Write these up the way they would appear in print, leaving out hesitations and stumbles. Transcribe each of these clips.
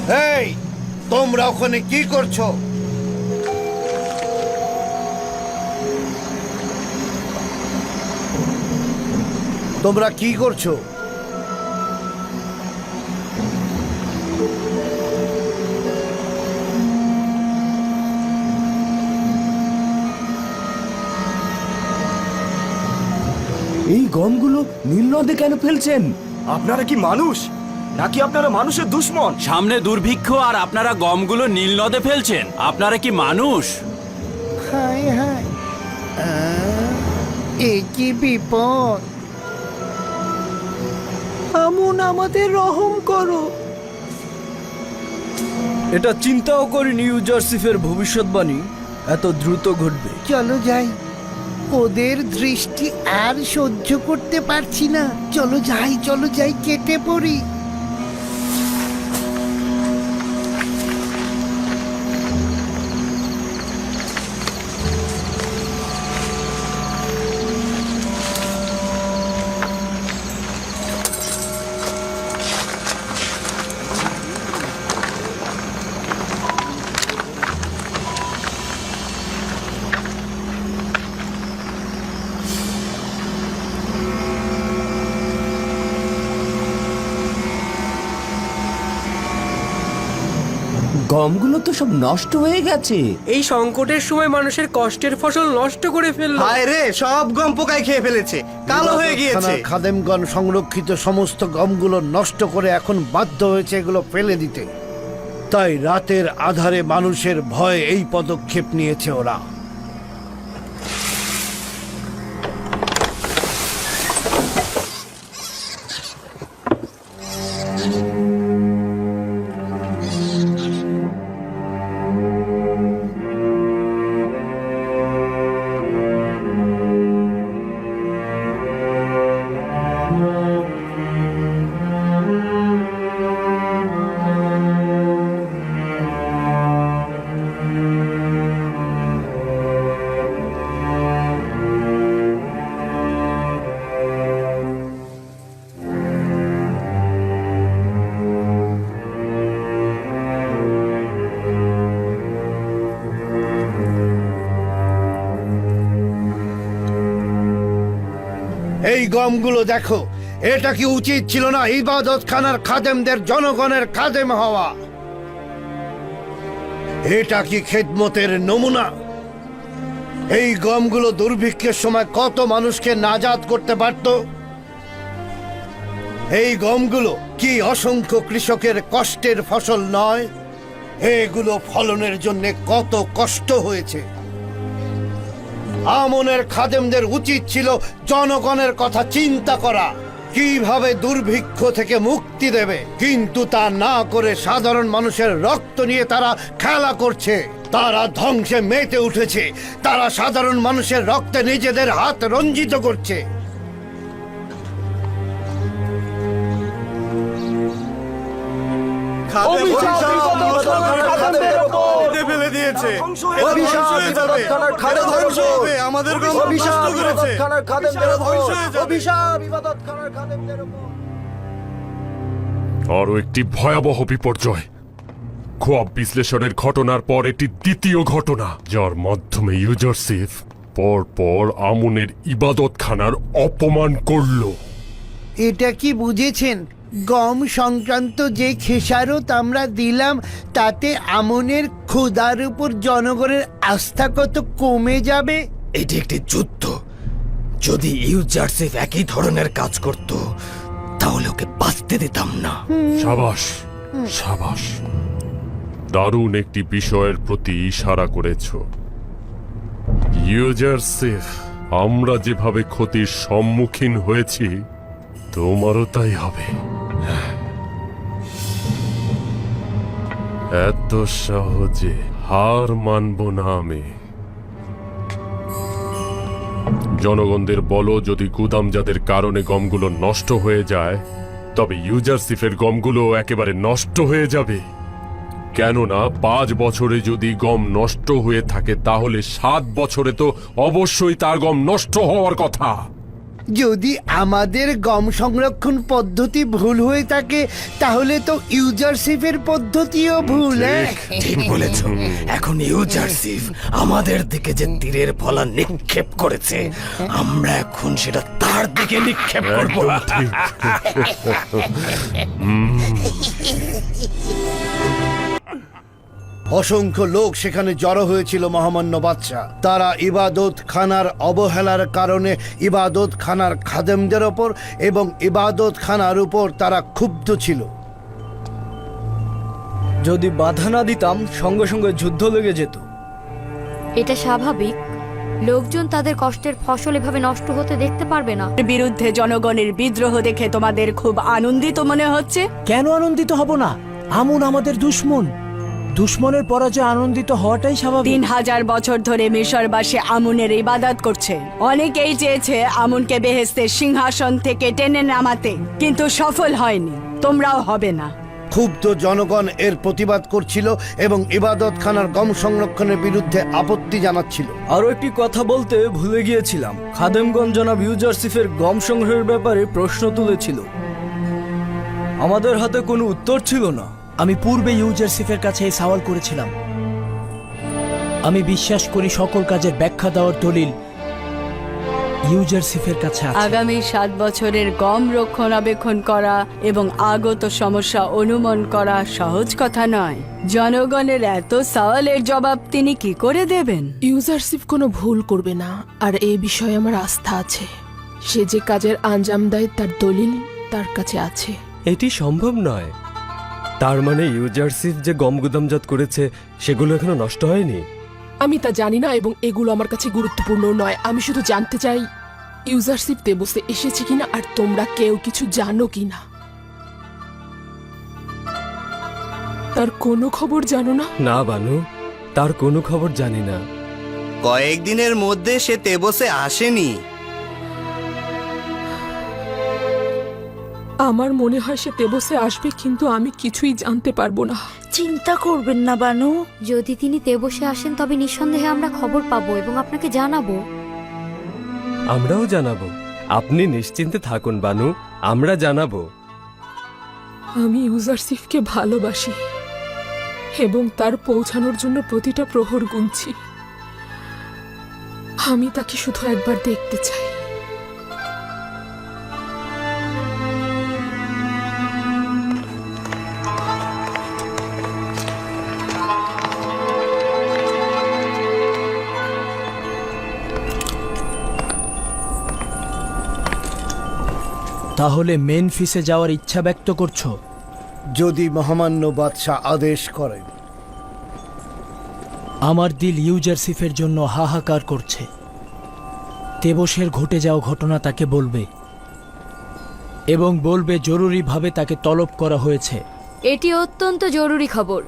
এই, তোমরা ওখানে কি করছো? তোমরা কি করছো? এই গমগুলো নীল নদে কেন ফেলছেন? আপনারা কি মানুষ নাকি আপনারা মানুষের দুশ্মন? সামনে দুর্ভিক্ষ আর আপনারা গমগুলো নীল নদে ফেলছেন। আপনারা কি মানুষ? হায় হায়, এ কি বিপদ! আমন, আমাদের রহম করো। এটা চিন্তাও করিনি ইউজারসিফের ভবিষ্যৎবাণী এত দ্রুত ঘটবে। চলো যাই, ওদের দৃষ্টি আর সহ্য করতে পারছি না। চলো যাই, চলো যাই, কেটে পড়ি। গমগুলো তো সব নষ্ট হয়ে গেছে। এই সংকটের সময় মানুষের কষ্টের ফসল নষ্ট করে ফেললো। হায় রে, সব গম পোকায় খেয়ে ফেলেছে, কালো হয়ে গিয়েছে। থানার খাদেমগণ সংরক্ষিত সমস্ত গমগুলো নষ্ট করে এখন বাধ্য হয়েছে এগুলো ফেলে দিতে। তাই রাতের আধারে মানুষের ভয়ে এই পদক্ষেপ নিয়েছে ওরা। এই গমগুলো দেখো, এটা কি উচিত ছিল না ইবাদতখানার খাদেমদের জনগণের খাদেম হওয়া? এটা কি খেদমতের নমুনা? এই গমগুলো দুর্ভিক্ষের সময় কত মানুষকে নাজাত করতে পারত। এই গমগুলো কি অসংখ্য কৃষকের কষ্টের ফসল নয়? এগুলো ফলনের জন্য কত কষ্ট হয়েছে। আমনের খাদেমদের উচিত ছিল জনগণের কথা চিন্তা করা, কিভাবে দুর্ভিক্ষ থেকে মুক্তি দেবে। কিন্তু তা না করে সাধারণ মানুষের রক্ত নিয়ে তারা খেলা করছে। তারা ধ্বংসে মেতে উঠেছে। তারা সাধারণ মানুষের রক্তে নিজেদের হাত রঞ্জিত করছে। ফেলে দিয়েছে। আরো একটি ভয়াবহ বিপর্যয়। খোয়াব বিশ্লেষণের ঘটনার পর এটি দ্বিতীয় ঘটনা, যার মাধ্যমে ইউজারসিফ পর আমনের ইবাদতখানার অপমান করল। এটা কি বুঝেছেন? গম সংক্রান্ত যে খেসারত আমরা দিলাম, তাতে আমনের ক্ষুধার উপর জনগণের আস্থা কত কমে যাবে। এটি একটি যুদ্ধ। যদি ইউজারসিফ একই ধরনের কাজ করত, তাহলে ওকে বাঁচতে দিতাম না। সাবাস সাবাস, দারুণ একটি বিষয়ের প্রতি ইশারা করেছ। ইউজারসিফ, আমরা যেভাবে ক্ষতির সম্মুখীন হয়েছি, তোমারও তাই হবে। এত সহজে হার মানব না আমি। জনগণদের বলো, যদি গুদামজাতের কারণে গমগুলো নষ্ট হয়ে যায়, তবে ইউজারসিফের গমগুলো একেবারে নষ্ট হয়ে যাবে। কেননা 5 বছরে যদি গম নষ্ট হয়ে থাকে, তাহলে 7 বছরে তো অবশ্যই তার গম নষ্ট হওয়ার কথা। যদি আমাদের গম সংরক্ষণ পদ্ধতি ভুল হয়ে থাকে তাহলে তো ইউজারশিপের পদ্ধতিও ভুল। হ্যাঁ ঠিক বলেছ। এখন ইউজারশিপ আমাদের দিকে যে তীরের ফলা নিক্ষেপ করেছে, আমরা এখন সেটা তার দিকে নিক্ষেপ করব। অসংখ্য লোক সেখানে জড়ো হয়েছিল মহামান্য বাদশাহ। তারা ইবাদত খানার অবহেলার কারণে ইবাদত খানার খাদেমদের ওপর এবং ইবাদত খানার উপর তারা ক্ষুব্ধ ছিল। যদি বাধা না দিতাম সঙ্গে সঙ্গে যুদ্ধ লেগে যেত। এটা স্বাভাবিক, লোকজন তাদের কষ্টের ফসল এভাবে নষ্ট হতে দেখতে পারবে না। বিরুদ্ধে জনগণের বিদ্রোহ দেখে তোমাদের খুব আনন্দিত মনে হচ্ছে। কেন আনন্দিত হব না? আমুন আমাদের দুশ্মন। দুশ্মনের পরাজয় আনন্দিত হওয়াটাই স্বাভাবিক। 3000 বছর ধরে মিশরবাসী আমুনের ইবাদত করছে। অনেকেই চেয়েছে আমুনকে বেহেশতের সিংহাসন থেকে টেনে নামাতে, কিন্তু সফল হয়নি। তোমরাও হবে না। ক্ষুব্ধ জনগণ এর প্রতিবাদ করছিল এবং ইবাদত খানার গম সংরক্ষণের বিরুদ্ধে আপত্তি জানাচ্ছিল। আরো একটি কথা বলতে ভুলে গিয়েছিলাম। খাদেমগণ জনাব ইউজারশিফের গম সংগ্রহের ব্যাপারে প্রশ্ন তুলেছিল। আমাদের হাতে কোনো উত্তর ছিল না। আমি পূর্বে ইউজারশিফের কাছে এই সওয়াল করেছিলাম। আমি বিশ্বাস করি সকল কাজের ব্যাখ্যা দেওয়ার দলিল ইউজারশিফের কাছে আছে। আগামী 7 বছরের গম রক্ষণাবেক্ষণ করা এবং আগত সমস্যা অনুমান করা সহজ কথা নয়। জনগণের এত সওয়ালের জবাব তিনি কি করে দেবেন? ইউজারশিপ কোনো ভুল করবে না, আর এই বিষয়ে আমার আস্থা আছে। সে যে কাজের আঞ্জাম দেয় তার দলিল তার কাছে আছে। এটি সম্ভব নয়। তার মানে ইউজারশিপ যে গম গুদামজাত করেছে সেগুলো এখনো নষ্ট হয়নি? আমি তা জানি না এবং এগুলো আমার কাছে গুরুত্বপূর্ণ নয়। আমি শুধু জানতে চাই ইউজারশিপ তেবসে এসেছে কিনা আর তোমরা কেউ কিছু জানো কিনা। তার কোনো খবর জানো না? না বানু, তার কোনো খবর জানি না। কয়েকদিনের মধ্যে সে তেবসে আসেনি। আমার মনে হয় সে তেবসে আসবে, কিন্তু আমি কিছুই জানতে পারবো না। চিন্তা করবেন না বানু। যদি তিনি তেবসে আসেন তবে নিঃসন্দেহে আমরা খবর পাবো এবং আপনাকে জানাবো। আমরাও জানাবো। আপনি নিশ্চিন্তে থাকুন বানু, আমরা জানাবো। আমি ইউজারশিফকে ভালোবাসি এবং তার পৌঁছানোর জন্য প্রতিটা প্রহর গুনছি। আমি তাকে শুধু একবার দেখতে চাই। তাহলে মেনফিসে যাওয়ার ইচ্ছা ব্যক্ত করছো? যদি মহামান্য বাদশাহ আদেশ করেন। আমার দিল ইউজারশিফের জন্য হাহাকার করছে। তেবসের ঘটে যাওয়া ঘটনা তাকে বলবে এবং বলবে জরুরিভাবে তাকে তলব করা হয়েছে। এটি অত্যন্ত জরুরি খবর।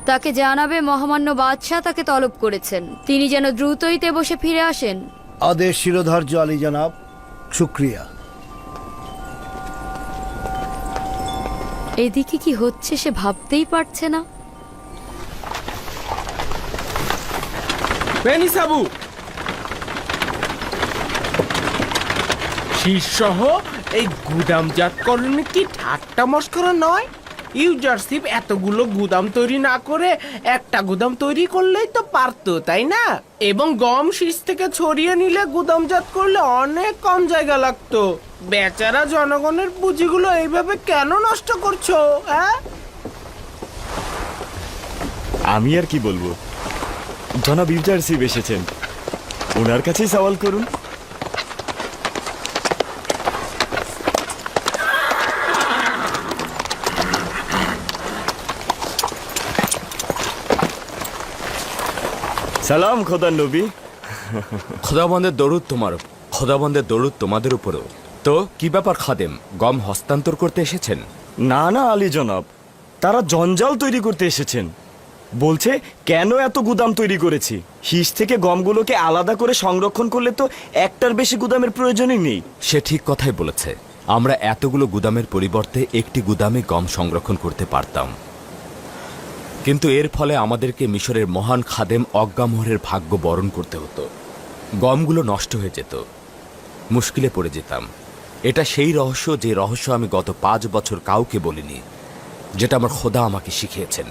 তাকে জানাবে মহামান্য বাদশাহ তাকে তলব করেছেন। তিনি যেন দ্রুতই তেবসে ফিরে আসেন। আদেশ শিরোধার্য আলী জনাব, শুক্রিয়া। এদিকে কি হচ্ছে সে ভাবতেই পারছে না। বেনিসাবু শীর্ষহ এই গুদামজাতকরণ কি ঠাট্টা মস্করা নয়? ইউজারশিপ এতগুলো গুদাম তৈরি না করে একটা গুদাম তৈরি করলেই তো পারতো, তাই না? এবং গম শীষ থেকে ছড়িয়ে নিলে গুদামজাত করলে অনেক কম জায়গা লাগতো। বেচারা জনগণের পুঁজিগুলো এইভাবে কেন নষ্ট করছো? হ্যাঁ, আমি আর কি বলবো, জনাব ইউজারশিপ এসেছেন, ওনার কাছেই সওয়াল করুন। সালাম খোদার নবী। খোদাবন্দের দরুদ তোমার, খোদাবন্দের দরুদ তোমাদের উপরেও। তো কি ব্যাপার খাদেম, গম হস্তান্তর করতে এসেছেন? না না আলী জনাব, তারা জঞ্জাল তৈরি করতে এসেছেন। বলছে কেন এত গুদাম তৈরি করেছি, হিস থেকে গমগুলোকে আলাদা করে সংরক্ষণ করলে তো একটার বেশি গুদামের প্রয়োজনই নেই। সে ঠিক কথাই বলেছে। আমরা এতগুলো গুদামের পরিবর্তে একটি গুদামে গম সংরক্ষণ করতে পারতাম, কিন্তু এর ফলে আমাদেরকে মিশরের মহান খাদেম অজ্ঞামোহরের ভাগ্য বরণ করতে হতো। গমগুলো নষ্ট হয়ে যেত। মুশকিলে পড়ে যেতাম। এটা সেই রহস্য যে রহস্য আমি গত 5 বছর কাউকে বলিনি, যেটা আমার খোদা আমাকে শিখিয়েছেন।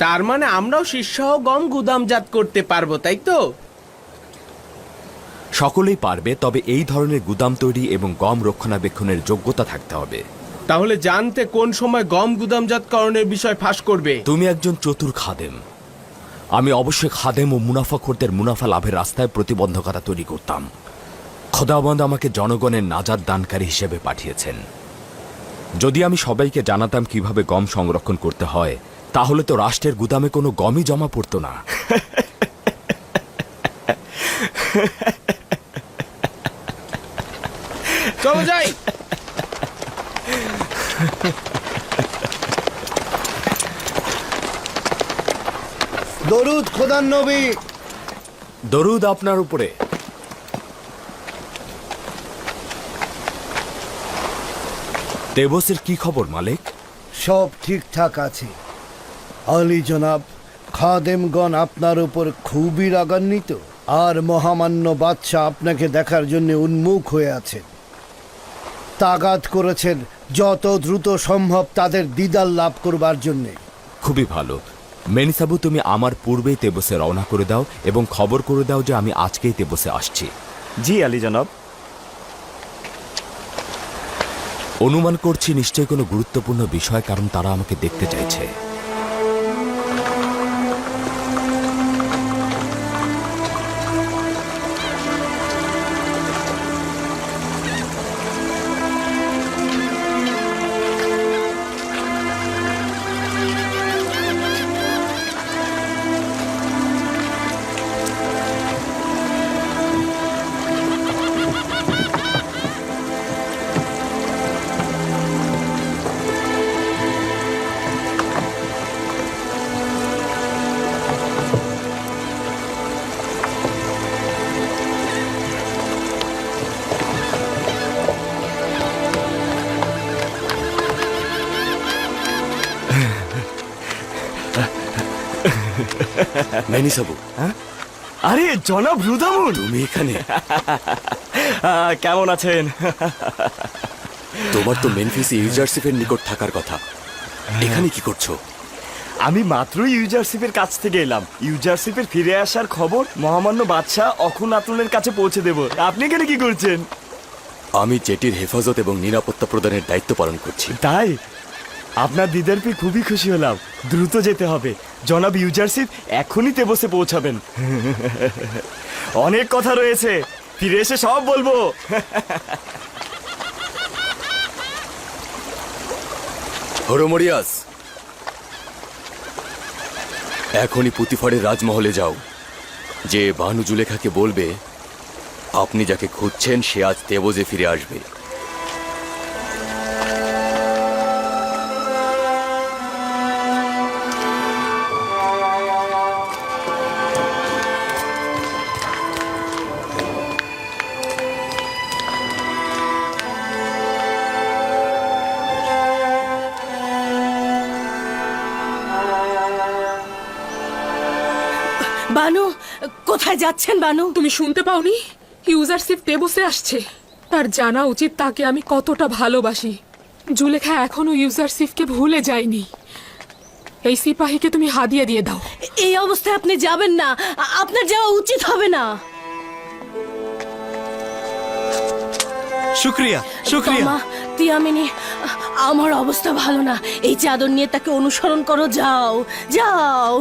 তার মানে আমরাও শীর্ষসহ গম গুদামজাত করতে পারবো, তাই তো? সকলেই পারবে, তবে এই ধরনের গুদাম তৈরি এবং গম রক্ষণাবেক্ষণের যোগ্যতা থাকতে হবে। তাহলে জানতে কোন সময় গম গুদামজাতকরণের বিষয় ফাঁস করবে? তুমি একজন চতুর খাদেম। আমি অবশ্যই খাদেম ও মুনাফাখোরদের মুনাফা লাভের রাস্তায় প্রতিবন্ধকতা তৈরি করতাম। খোদাবন্দ আমাকে জনগণের নাজাত দানকারী হিসেবে পাঠিয়েছেন। যদি আমি সবাইকে জানাতাম কিভাবে গম সংরক্ষণ করতে হয়, তাহলে তো রাষ্ট্রের গুদামে কোনো গমই জমা পড়তো না। চলো যাই। দরুদ খোদার নবী। দরুদ আপনার উপরে। তেবসের কি খবর মালিক? সব ঠিকঠাক আছে আলী জনাব। খাদেমগণ আপনার উপর খুবই রাগান্বিত, আর মহামান্য বাদশাহ আপনাকে দেখার জন্য উন্মুখ হয়ে আছেন। তাগাদ করেছেন যত দ্রুত সম্ভব তাদের দিদার লাভ করবার জন্যে। খুবই ভালো। মেনিসাবু, তুমি আমার পূর্বেই তেবসে রওনা করে দাও এবং খবর করে দাও যে আমি আজকেই তেবসে আসছি। জি আলী জনাব। অনুমান করছি নিশ্চয়ই কোনো গুরুত্বপূর্ণ বিষয়, কারণ তারা আমাকে দেখতে চাইছে। মেনিসাবু, আরে জনাব রুদামুন, তুমি এখানে? কেমন আছেন? তোমার তো মেনফিসে ইউজারশিপের নিকট থাকার কথা, এখানে কি করছো? আমি মাত্রই ইউজারশিপের কাছ থেকে এলাম। ইউজারশিপের ফিরে আসার খবর মহামান্য বাদশাহ অখুনাতুনের কাছে পৌঁছে দেব। আপনি এখানে কি করছেন? আমি জেটির হেফাজত এবং নিরাপত্তা প্রদানের দায়িত্ব পালন করছি। তাই আপনার দিদার পেয়ে খুবই খুশি হলাম। দ্রুত যেতে হবে, জনাব ইউজারশিপ এখনই তেবসে পৌঁছাবেন। অনেক কথা রয়েছে, ফিরে এসে সব বলবো। হরমরিয়াস, এখনই পুতিফারের রাজমহলে যাও। যে বানু জুলেখাকে বলবে আপনি যাকে খুঁজছেন সে আজ তেবসে ফিরে আসবে। বানু, কোথায় যাচ্ছেন বানু? তুমি শুনতে পাওনি? ইউজারশিপ তেবসে আসছে। তার জানা উচিত তাকে আমি কতটা ভালোবাসি। জুলেখা এখনো ইউজারশিপকে ভুলে যায়নি। এই সিপাহীকে তুমি হাদিয়া দিয়ে দাও। এই অবস্থায় আপনি যাবেন না, আপনার যাওয়া উচিত হবে না। শুক্রিয়া শুক্রিয়া। মামা, তিয়ামিনি, আমার অবস্থা ভালো না। এই চাদর নিয়ে তাকে অনুসরণ করো, যাও যাও।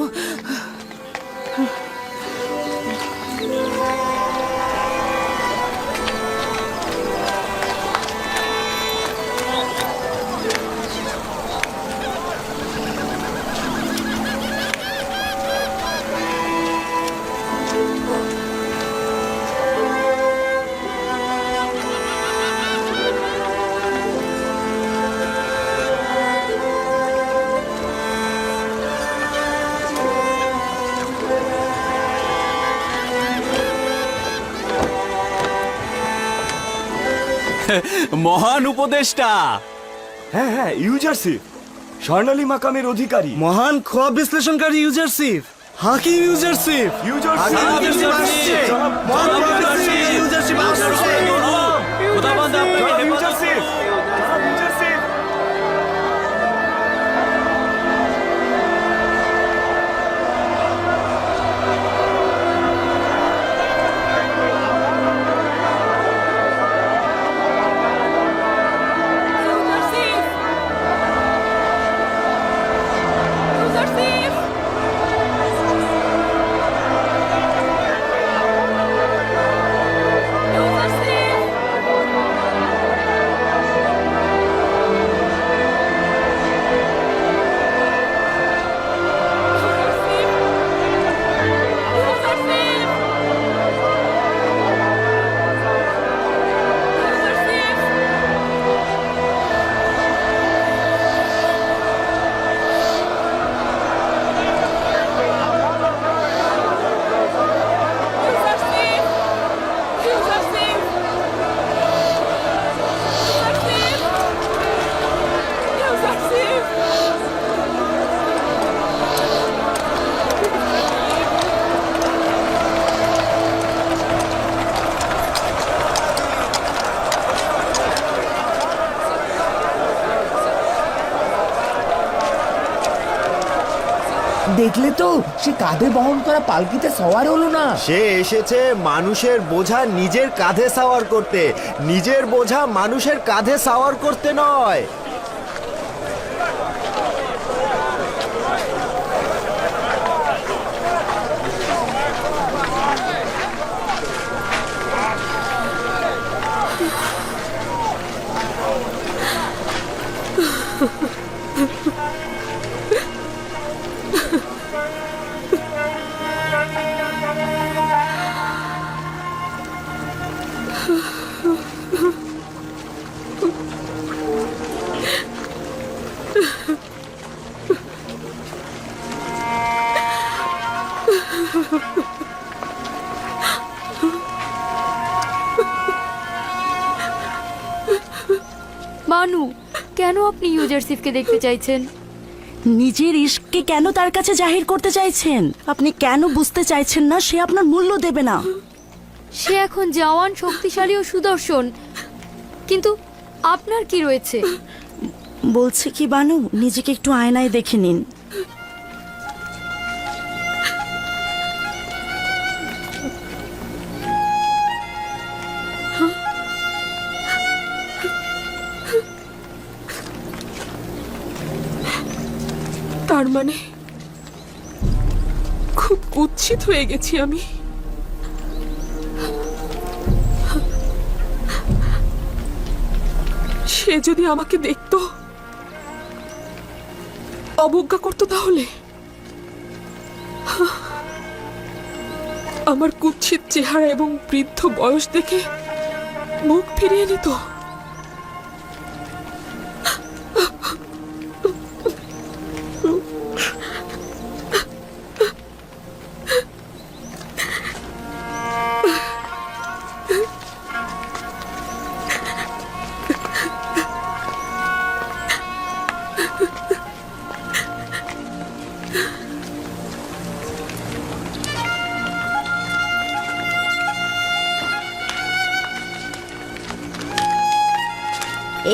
মহান উপদেষ্টা। হ্যাঁ হ্যাঁ, ইউজারশিপ স্বর্ণালী মাকামের অধিকারী, মহান খোয়াব বিশ্লেষণকারী ইউজারশিপ। হাকিম ইউজারশিপ খোদাবন্দ আপনাকে হেফাজত ইউজারশিপ দেখলে তো সে কাঁধে বহন করা পালকিতে সওয়ার হলো না। সে এসেছে মানুষের বোঝা নিজের কাঁধে সাওয়ার করতে, নিজের বোঝা মানুষের কাঁধে সাওয়ার করতে নয়। মানু, কেন আপনি ইউজারশিপকে দেখতে চাইছেন? নিজের ইশককে কেন তার কাছে জাহির করতে চাইছেন? আপনি কেন বুঝতে চাইছেন না সে আপনার মূল্য দেবে না? সে এখন জওয়ান, শক্তিশালী ও সুদর্শন, কিন্তু আপনার কি রয়েছে? বলছে কি বানু, নিজেকে একটু আয়নায় দেখে নিন। তার মানে খুব কুৎসিত হয়ে গেছি আমি। সে যদি আমাকে দেখতো, অবজ্ঞা করতো, তাহলে আমার কুৎসিত চেহারা এবং বৃদ্ধ বয়স দেখে মুখ ফিরিয়ে নিত।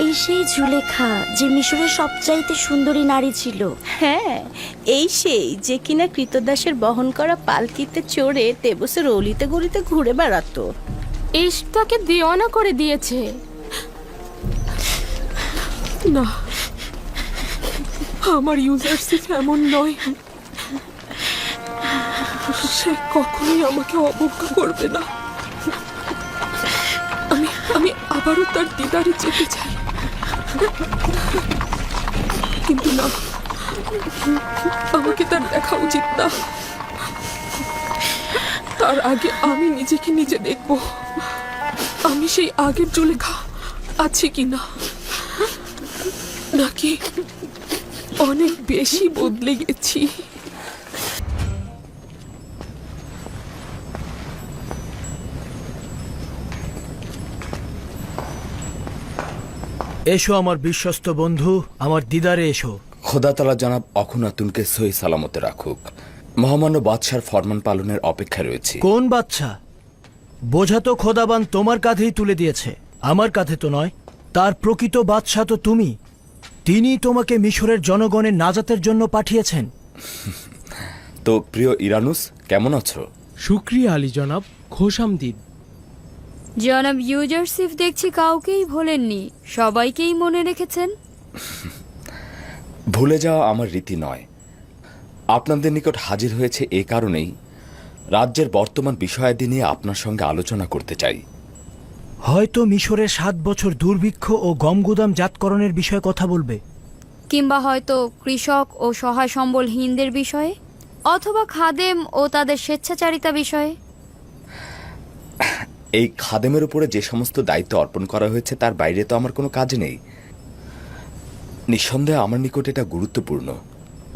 এই সেই জুলেখা যে মিশরের সবচাইতে সুন্দরী নারী ছিল। হ্যাঁ, এই সেই যে কিনা কৃতদাসের বহন করা পালকিতে চড়ে তেবসের অলিতে গলিতে ঘুরে বেড়াতো। ইশক তাকে দেওয়ানা করে দিয়েছে। না, আমার ইউজারশিপ এমন নয়। সে কখনোই আমাকে অবজ্ঞা করবে না। আমি আবারও তার দিদারে যেতে চাই, কিন্তু না, আমাকে তার দেখা উচিত না। তার আগে আমি নিজেকে নিজে দেখব, আমি সেই আগের জুলেখা আছি কিনা, নাকি অনেক বেশি বদলে গেছি। এসো আমার বিশ্বস্ত বন্ধু, আমার দিদারে এসো। খোদা তাআলা জনাব অখুনাতুনকে সহি সালামতে রাখুক। মহামান্য বাদশার ফরমান পালনের অপেক্ষায় রয়েছে। কোন বাচ্চা? বোঝা তো খোদাবান তোমার কাঁধেই তুলে দিয়েছে, আমার কাঁধে তো নয়। তার প্রকৃত বাদশা তো তুমি। তিনি তোমাকে মিশরের জনগণের নাজাতের জন্য পাঠিয়েছেন। তো প্রিয় ইরানুস, কেমন আছো? শুক্রিয়া আলী জনাব, খোশামদিদ। জনাব ইউজারসিফ দেখছি কাউকেই ভোলেননি, সবাইকেই মনে রেখেছেন। ভুলে যাওয়া আমার রীতি নয়। আপনাদের নিকট হাজির হয়েছে এ কারণেই, রাজ্যের বর্তমান বিষয়াদি নিয়ে আপনার সঙ্গে আলোচনা করতে চাই। হয়তো মিশরের 7 বছর দুর্ভিক্ষ ও গমগুদাম জাতকরণের বিষয়ে কথা বলবে, কিংবা হয়তো কৃষক ও সহায় সম্বলহীনদের বিষয়ে, অথবা খাদেম ও তাদের স্বেচ্ছাচারিতা বিষয়ে। এই খাদেমের উপরে যে সমস্ত দায়িত্ব অর্পণ করা হয়েছে তার বাইরে তো আমার কোনো কাজ নেই। নিঃসন্দেহে আমার নিকট এটা গুরুত্বপূর্ণ।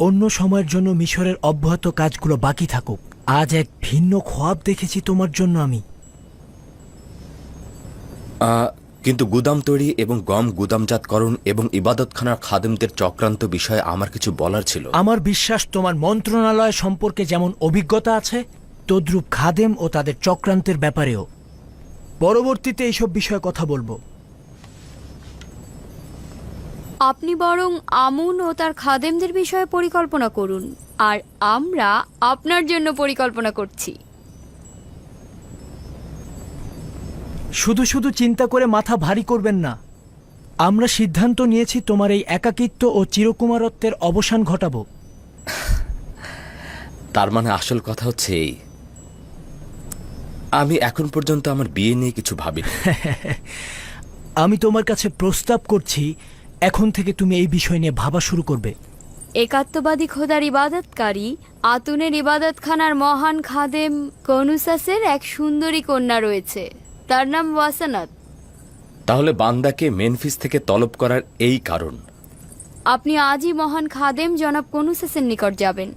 অন্য সময়ের জন্য মিশরের অব্যাহত কাজগুলো বাকি থাকুক। আজ এক ভিন্ন খোয়াব দেখেছি তোমার জন্য আমি। কিন্তু গুদাম তৈরি এবং গম গুদামজাতকরণ এবং ইবাদতখানার খাদেমদের চক্রান্ত বিষয়ে আমার কিছু বলার ছিল। আমার বিশ্বাস তোমার মন্ত্রণালয় সম্পর্কে যেমন অভিজ্ঞতা আছে, তদ্রূপ খাদেম ও তাদের চক্রান্তের ব্যাপারেও। পরবর্তীতে এইসব বিষয়ে কথা বলবো। আপনি বরং আমুন ও তার খাদেমদের বিষয়ে পরিকল্পনা করুন, আর আমরা আপনার জন্য পরিকল্পনা করছি। শুধু শুধু চিন্তা করে মাথা ভারী করবেন না। আমরা সিদ্ধান্ত নিয়েছি তোমার এই একাকিত্ব ও চিরকুমারত্বের অবসান ঘটাবো। তার মানে আসল কথা হচ্ছে এই, আমি এখন পর্যন্ত আমার বিয়ে নিয়ে কিছু ভাবিনি। আমি তোমার কাছে প্রস্তাব করছি, এখন থেকে তুমি এই বিষয় নিয়ে ভাবা শুরু করবে। একাত্মবাদী খোদার ইবাদতকারী আতুনের ইবাদতখানার মহান খাদেম কনুসাসের এক সুন্দরী কন্যা রয়েছে, তার নাম ওয়াসানাত। তাহলে বান্দাকে মেনফিস থেকে তলব করার এই কারণ। আপনি আজই মহান খাদেম জনাব কনুসাসের নিকট যাবেন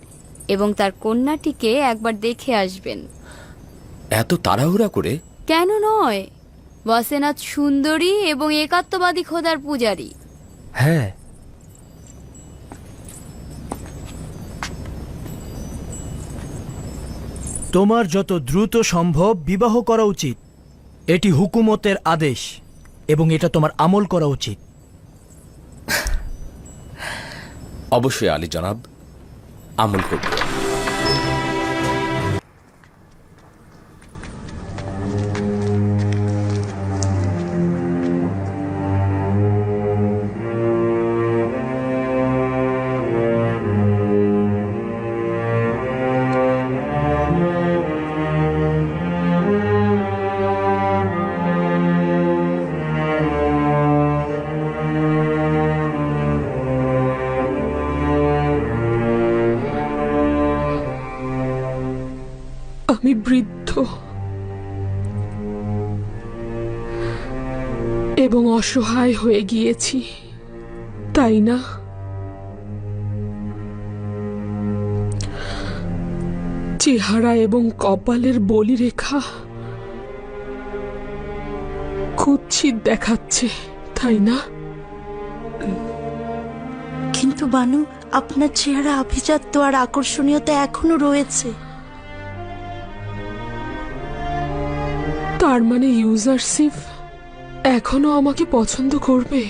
এবং তার কন্যাটিকে একবার দেখে আসবেন। এত তাড়াহুড়া করে? কেন নয়, ওয়াসেনাত সুন্দরী এবং একাত্মবাদী খোদার পূজারী। হ্যাঁ, তোমার যত দ্রুত সম্ভব বিবাহ করা উচিত। এটি হুকুমতের আদেশ এবং এটা তোমার আমল করা উচিত। অবশ্যই আলী জনাব, আমল করব। আমি বৃদ্ধ এবং অসহায় হয়ে গিয়েছি, তাই না? চেহারা এবং কপালের বলিরেখা কুৎসিত দেখাচ্ছে, তাই না? কিন্তু বানু, আপনার চেহারা আভিজাত্য আর আকর্ষণীয়তা এখনো রয়েছে। তার মানে ইউজারসিফ এখনো আমাকে পছন্দ করবে?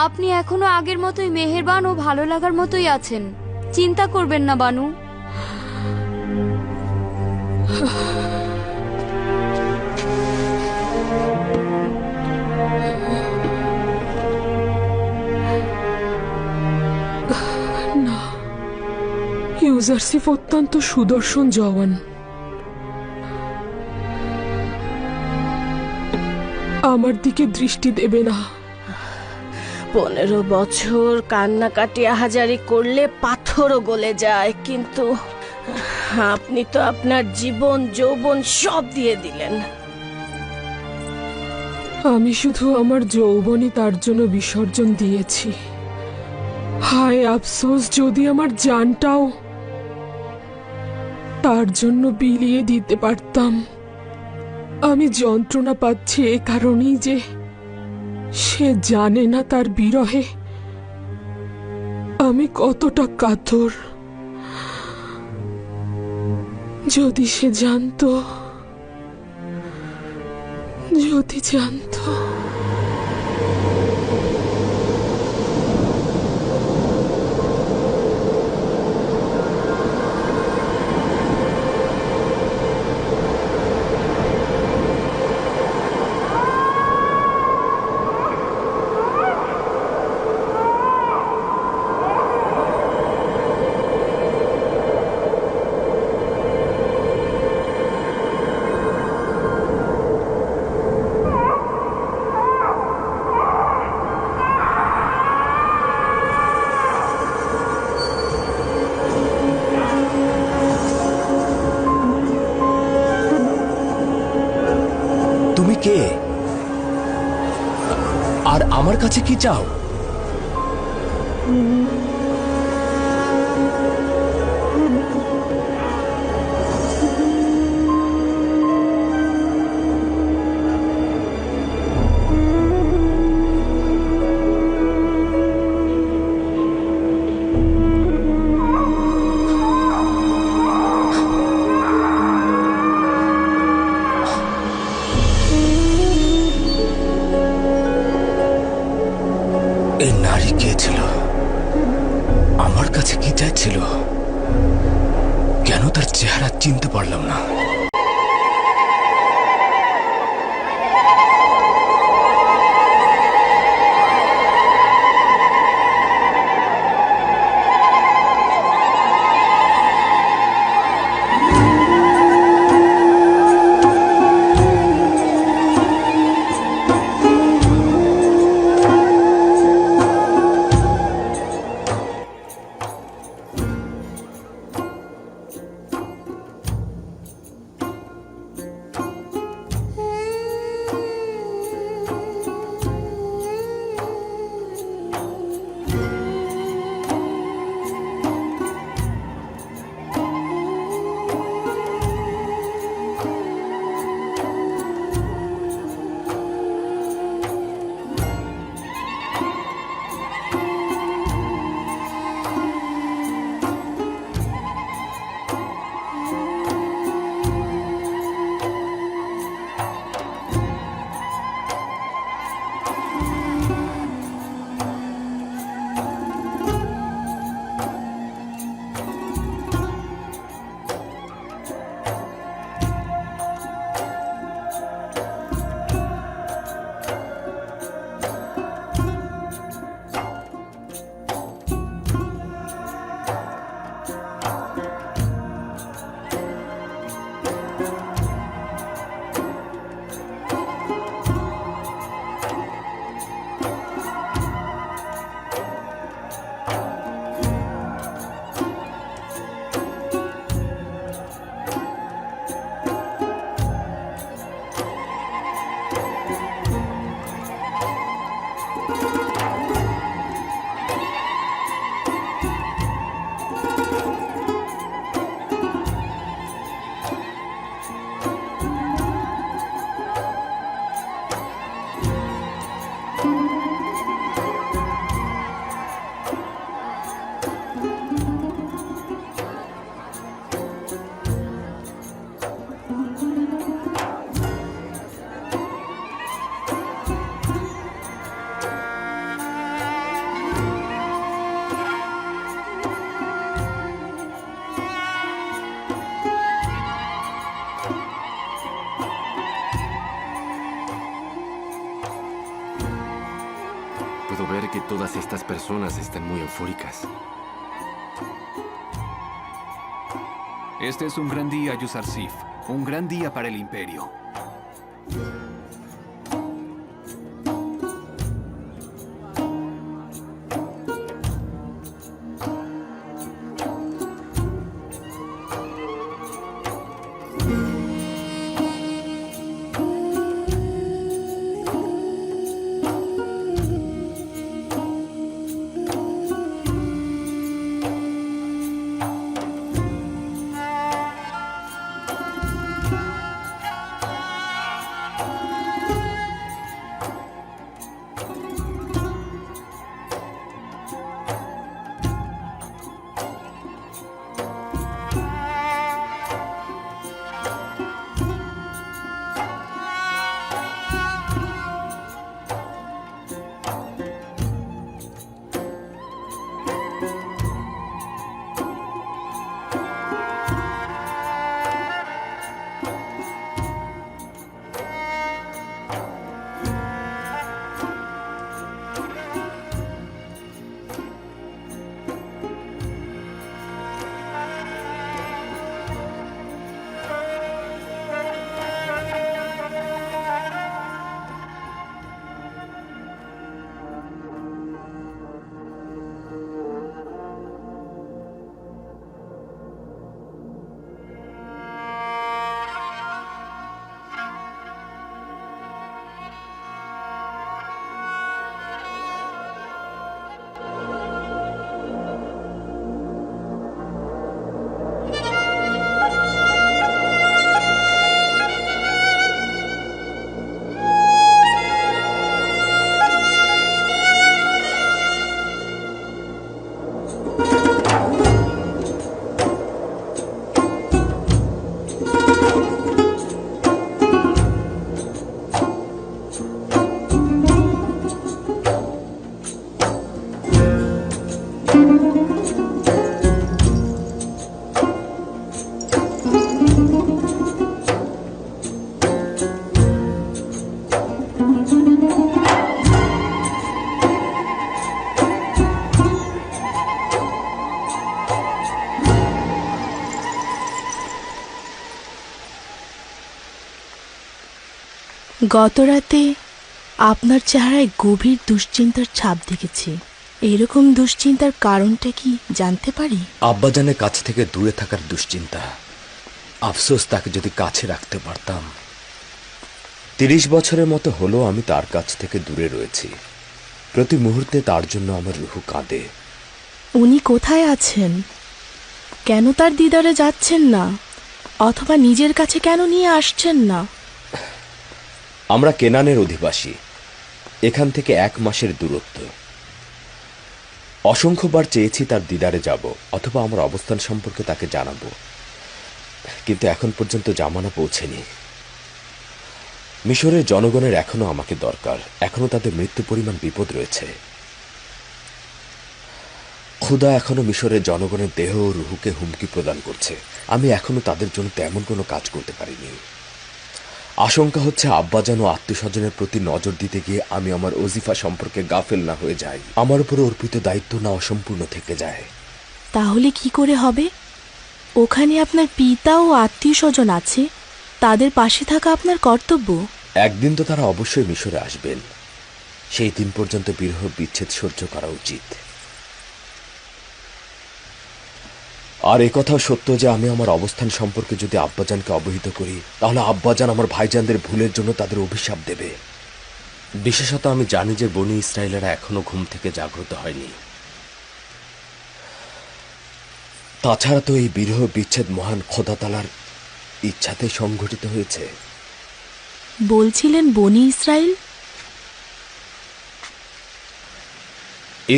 আপনি এখনো আগের মতোই মেহেরবান ও ভালো লাগার মতোই আছেন, চিন্তা করবেন না বানু। না, ইউজারসিফ অত্যন্ত সুদর্শন জওয়ান। আমার দিকে দৃষ্টি দেবে না। 15 বছর কান্নাকাটি আহাজারি করলে পাথরও গলে যায়, কিন্তু আপনি তো আপনার জীবন যৌবন সব দিয়ে দিলেন। আমি শুধু আমার যৌবনই তার জন্য বিসর্জন দিয়েছি। হায় আফসোস, যদি আমার জানটাও তার জন্য বিলিয়ে দিতে পারতাম। আমি যন্ত্রণা পাচ্ছি এ কারণেই যে সে জানে না তার বিরহে আমি কতটা কাতর। যদি সে জানতো, যদি জানতো। তুমি কে? আর আমার কাছে কি চাও? এই নারী কে ছিল? আমার কাছে কি চাইছিল? কেন তার চেহারা চিনতে পারলাম না? Puedo ver que todas estas personas están muy eufóricas. Este es un gran día, Yuzarsif. Un gran día para el Imperio. গতরাতে আপনার চেহারায় গভীর দুশ্চিন্তার ছাপ দেখেছি। এরকম দুশ্চিন্তার কারণটা কি জানতে পারি? আব্বাজানের কাছ থেকে দূরে থাকার দুশ্চিন্তা। আফসোস, তাকে যদি কাছে রাখতে পারতাম। 30 বছরের মতো হলো আমি তার কাছ থেকে দূরে রয়েছি। প্রতি মুহূর্তে তার জন্য আমার রুহু কাঁদে। উনি কোথায় আছেন? কেন তার দিদারে যাচ্ছেন না? অথবা নিজের কাছে কেন নিয়ে আসছেন না? আমরা কেনানের অধিবাসী। এখান থেকে 1 মাসের দূরত্ব। অসংখ্যবার চেয়েছি তার দিদারে যাব অথবা আমার অবস্থান সম্পর্কে তাকে জানাবো, কিন্তু এখন পর্যন্ত জামানা পৌঁছেনি। মিশরের জনগণের এখনো আমাকে দরকার। এখনো তাদের মৃত্যু পরিমাণ বিপদ রয়েছে। খুদা এখনো মিশরের জনগণের দেহ ও রুহুকে হুমকি প্রদান করছে। আমি এখনো তাদের জন্য তেমন কোনো কাজ করতে পারিনি। আশঙ্কা হচ্ছে আব্বাজান ও আত্মীয়স্বজনের প্রতি নজর দিতে গিয়ে আমি আমার ওজিফা সম্পর্কে গাফেল না হয়ে যাই। আমার উপরে অর্পিত দায়িত্ব না অসম্পূর্ণ থেকে যায়। তাহলে কি করে হবে? ওখানে আপনার পিতা ও আত্মীয় স্বজন আছে, তাদের পাশে থাকা আপনার কর্তব্য। একদিন তো তারা অবশ্যই মিশরে আসবেন। সেই দিন পর্যন্ত বিরহ বিচ্ছেদ সহ্য করা উচিত। আর একথাও সত্য যে আমি আমার অবস্থান সম্পর্কে যদি আব্বাজানকে অবহিত করি, তাহলে আব্বাজান আমার ভাইজানদের ভুলের জন্য তাদের অভিশাপ দেবে। বিশেষত আমি জানি যে বনি ইসরায়েলেরা এখনো ঘুম থেকে জাগ্রত হয়নি। তাছাড়া তো এই বিরহ বিচ্ছেদ মহান খোদা তাআলার ইচ্ছাতে সংঘটিত হয়েছে। বলছিলেন বনি ইসরায়েল?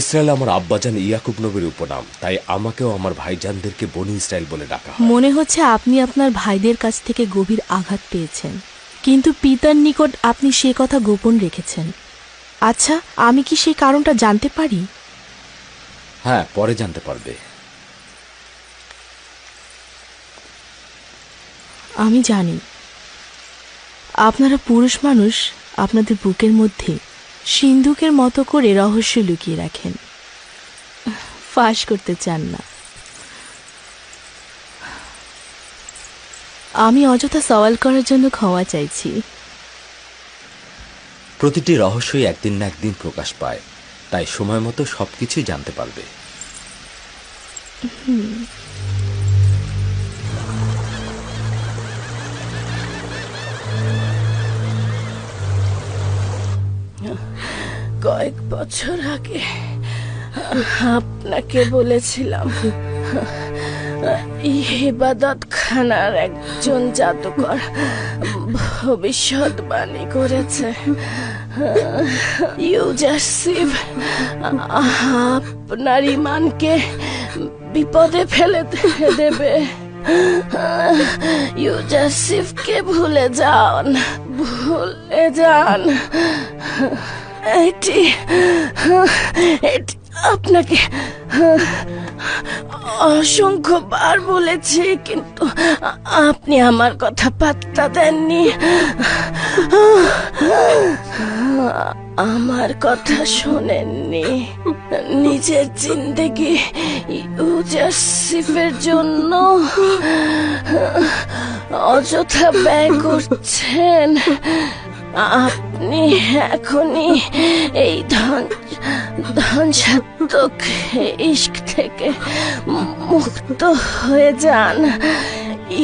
ইসরায়েল আমার আব্বাজান ইয়াকুব নবীর উপনাম, তাই আমাকেও আমার ভাইজানদেরকে বনি ইসরায়েল বলে ডাকা হয়। মনে হচ্ছে আপনি আপনার ভাইদের কাছ থেকে গভীর আঘাত পেয়েছেন, কিন্তু পিতার নিকট আপনি সে কথা গোপন রেখেছেন। আচ্ছা, আমি কি সেই কারণটা জানতে পারি? হ্যাঁ, পরে জানতে পারবে। আমি জানি আপনারা পুরুষ মানুষ আপনাদের বুকের মধ্যে সিন্ধুকের মতো করে রহস্য লুকিয়ে রাখেন, ফাঁস করতে চান না। আমি অযথা সওয়াল করার জন্য ক্ষমা চাইছি। প্রতিটি রহস্যই একদিন না একদিন প্রকাশ পায়, তাই সময় মতো সবকিছুই জানতে পারবে। কয়েক বছর আগে আপনাকে বলেছিলাম ইবাদত খানার একজন জাদুকর ভবিষ্যৎবাণী করেছে ইউজারসিফ আপনার ঈমানকে বিপদে ফেলে দেবে। ইউজারসিফকে ভুলে যান, ভুলে যান। এটি আপনাকে অসংখ্যবার বলেছি, কিন্তু আপনি আমার কথা পাত্তা দেননি। আমার কথা শোনেননি। নিজের জিন্দেগি ইউজারসিফের জন্য অযথা ব্যয় করছেন। আপনি এখনই এই ধ্বংসাত্মক ইশক থেকে মুক্ত হয়ে যান।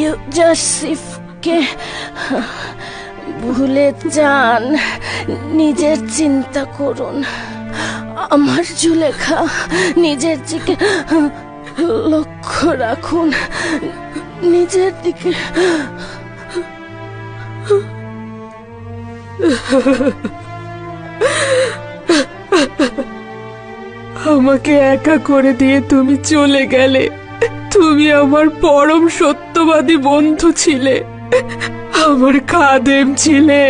ইউজারসিফকে ভুলে যান, নিজের চিন্তা করুন। আমার জুলেখা, নিজের দিকে লক্ষ্য রাখুন, নিজের দিকে। আমাকে একা করে দিয়ে তুমি চলে গেলে। তুমি আমার পরম সত্যবাদী বন্ধু ছিলে, আমার খাদেম ছিলে,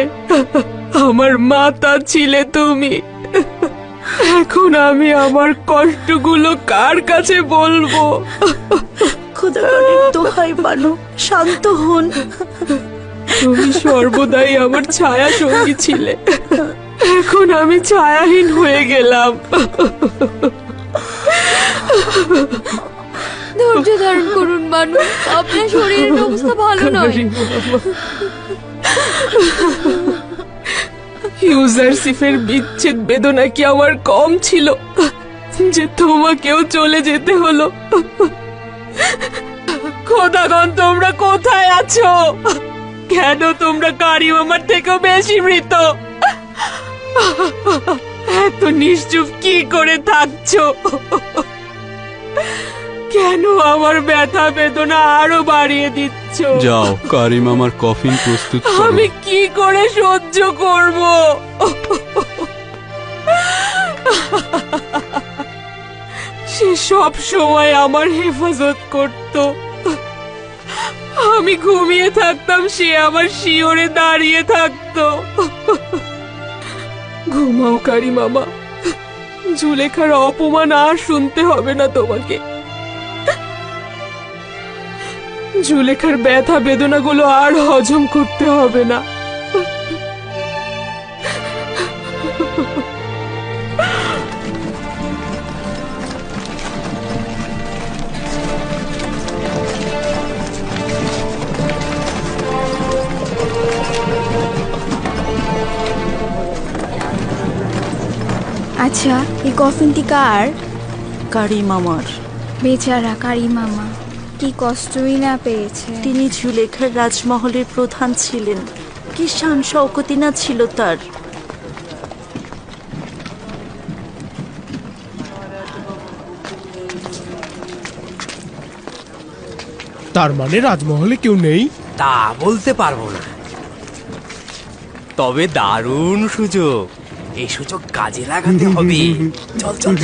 আমার মাতা ছিলে তুমি। এখন আমি আমার কষ্টগুলো কার কাছে বলবো? খোদাগণের দোহাই বানো, শান্ত হন। তুমি সর্বদাই আমার ছায়া সঙ্গী ছিলে, এখন আমি ছায়াহীন হয়ে গেলাম। ধৈর্য ধারণ করুন বানু, আপনার শরীরের অবস্থা ভালো নয়। ইউজারশিপের বিচ্ছেদ বেদনা কি আমার কম ছিল যে তোমাকেও চলে যেতে হলো? খোদাগণ, তোমরা কোথায় আছো? কেন তোমরা কারিম আমার থেকেও বেশি মৃত? এত নিশ্চুপ কি করে থাকছো? কেন আমার ব্যথা বেদনা আরো বাড়িয়ে দিচ্ছ? যাও, কারিম আমার কফিন প্রস্তুত করো। আমি কি করে সহ্য করব? সে সব সময় আমার হেফাজত করত। আমি ঘুমিয়ে থাকতাম, সে আমার শিওরে দাঁড়িয়ে থাকতো। ঘুমাও কারিম মামা, জুলেখার অপমান আর শুনতে হবে না তোমাকে। জুলেখার ব্যথা বেদনাগুলো আর হজম করতে হবে না। আচ্ছা, এই কফিনটি কার? কারিম আমার। বেচারা কারিম মামা, কি কষ্টই না পেয়েছে। তিনি জুলেখার রাজমহলের প্রধান ছিলেন, কি শান শওকতি না ছিল তার। তার মানে রাজমহলে কেউ নেই? তা বলতে পারবো না, তবে দারুণ সুযোগ। এই সুযোগ কাজে লাগাতে হবে। চল চল।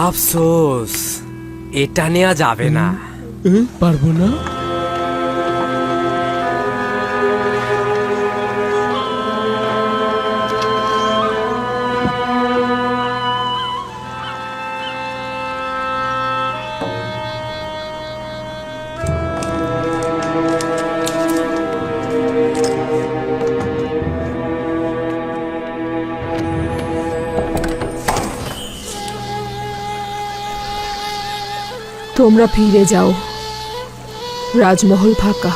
আফসোস, এটা নেওয়া যাবে না। পারবো না। তোমরা ফিরে যাও, রাজমহল ফাঁকা।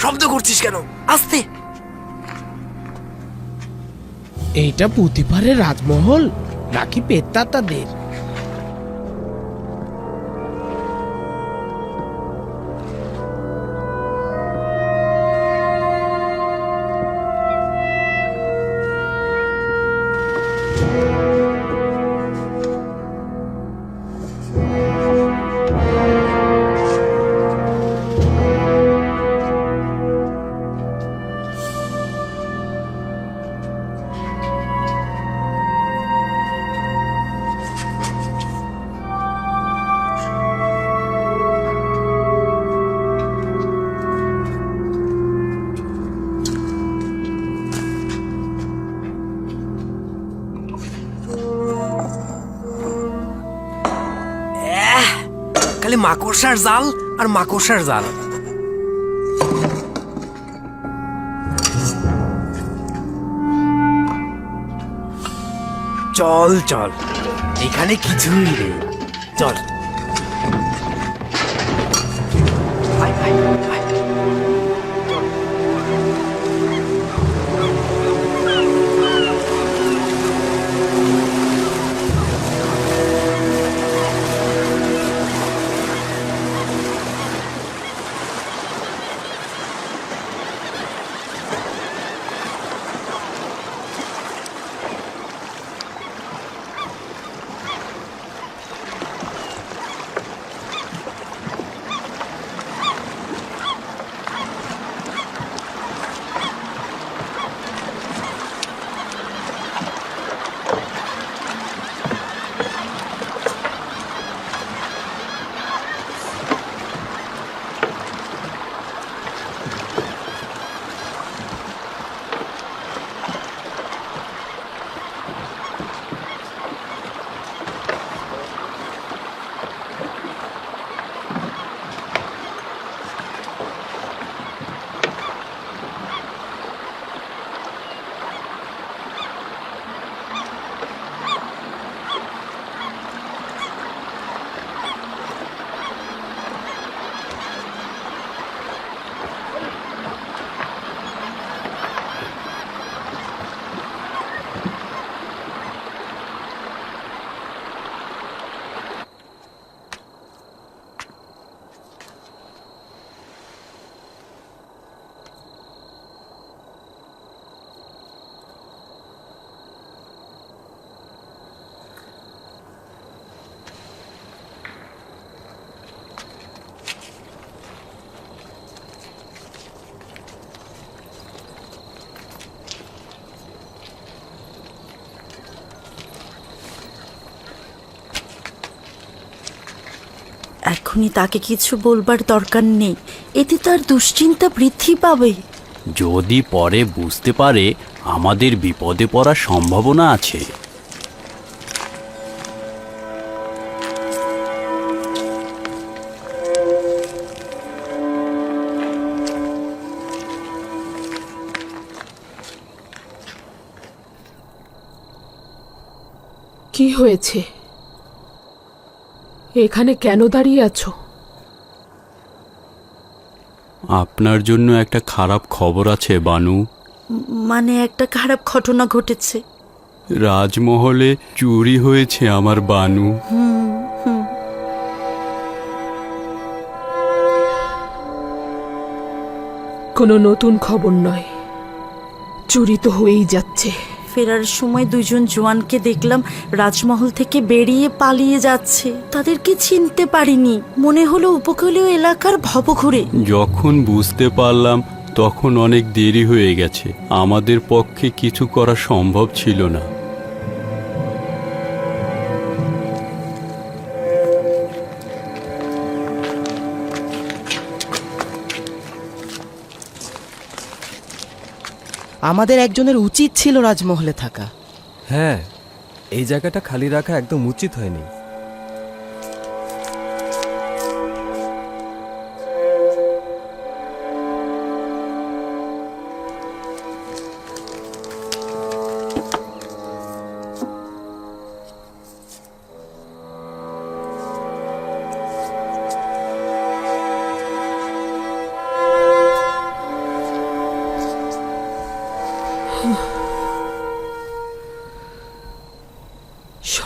শব্দ করছিস কেন? আস্তে। এইটা পুতিপারের রাজমহল নাকি পেত্তাতাদের? খালি মাকড়সার জাল আর মাকড়সার জাল। চল চল, এখানে কিছুই নেই, চল। আয়, আয়, আয়। এখনই তাকে কিছু বলবার দরকার নেই, এতে তার দুশ্চিন্তা বৃদ্ধি পাবে। যদি পরে বুঝতে পারে আমাদের বিপদে পড়ার সম্ভাবনা আছে। কি হয়েছে? এখানে কেন দাঁড়িয়ে আছো? আপনার জন্য একটা খারাপ খবর আছে বানু। মানে একটা খারাপ ঘটনা ঘটেছে। রাজমহলে চুরি হয়েছে আমার বানু। কোনো নতুন খবর নয়, চুরি তো হয়েই যাচ্ছে। ফেরার সময় দুজন জওয়ানকে দেখলাম রাজমহল থেকে বেরিয়ে পালিয়ে যাচ্ছে। তাদেরকে চিনতে পারিনি, মনে হলো উপকূলীয় এলাকার ভবঘুরে। যখন বুঝতে পারলাম তখন অনেক দেরি হয়ে গেছে, আমাদের পক্ষে কিছু করা সম্ভব ছিল না। আমাদের একজনের উচিত ছিল রাজমহলে থাকা। হ্যাঁ, এই জায়গাটা খালি রাখা একদম উচিত হয়নি।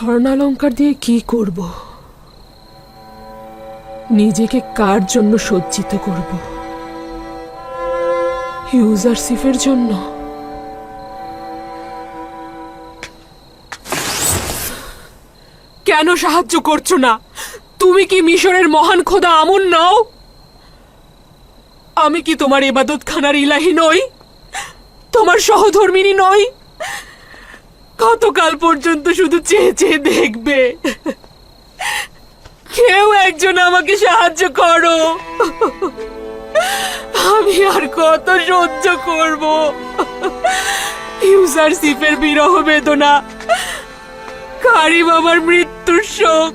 স্বর্ণালঙ্কার দিয়ে কি করব? নিজেকে কার জন্য সজ্জিত করব? ইউজারশিপের জন্য? কেন সাহায্য করছো না? তুমি কি মিশরের মহান খোদা আমুন নও? আমি কি তোমার ইবাদতখানার ইলাহি নই? তোমার সহধর্মিনী নই? কতকাল পর্যন্ত শুধু চেয়ে চেয়ে দেখবে? কেউ একজন আমাকে সাহায্য করো। আমি আর কত সহ্য করব? ইউজারশিপের বিরহ বেদনা, কারিম আমার মৃত্যুর শোক,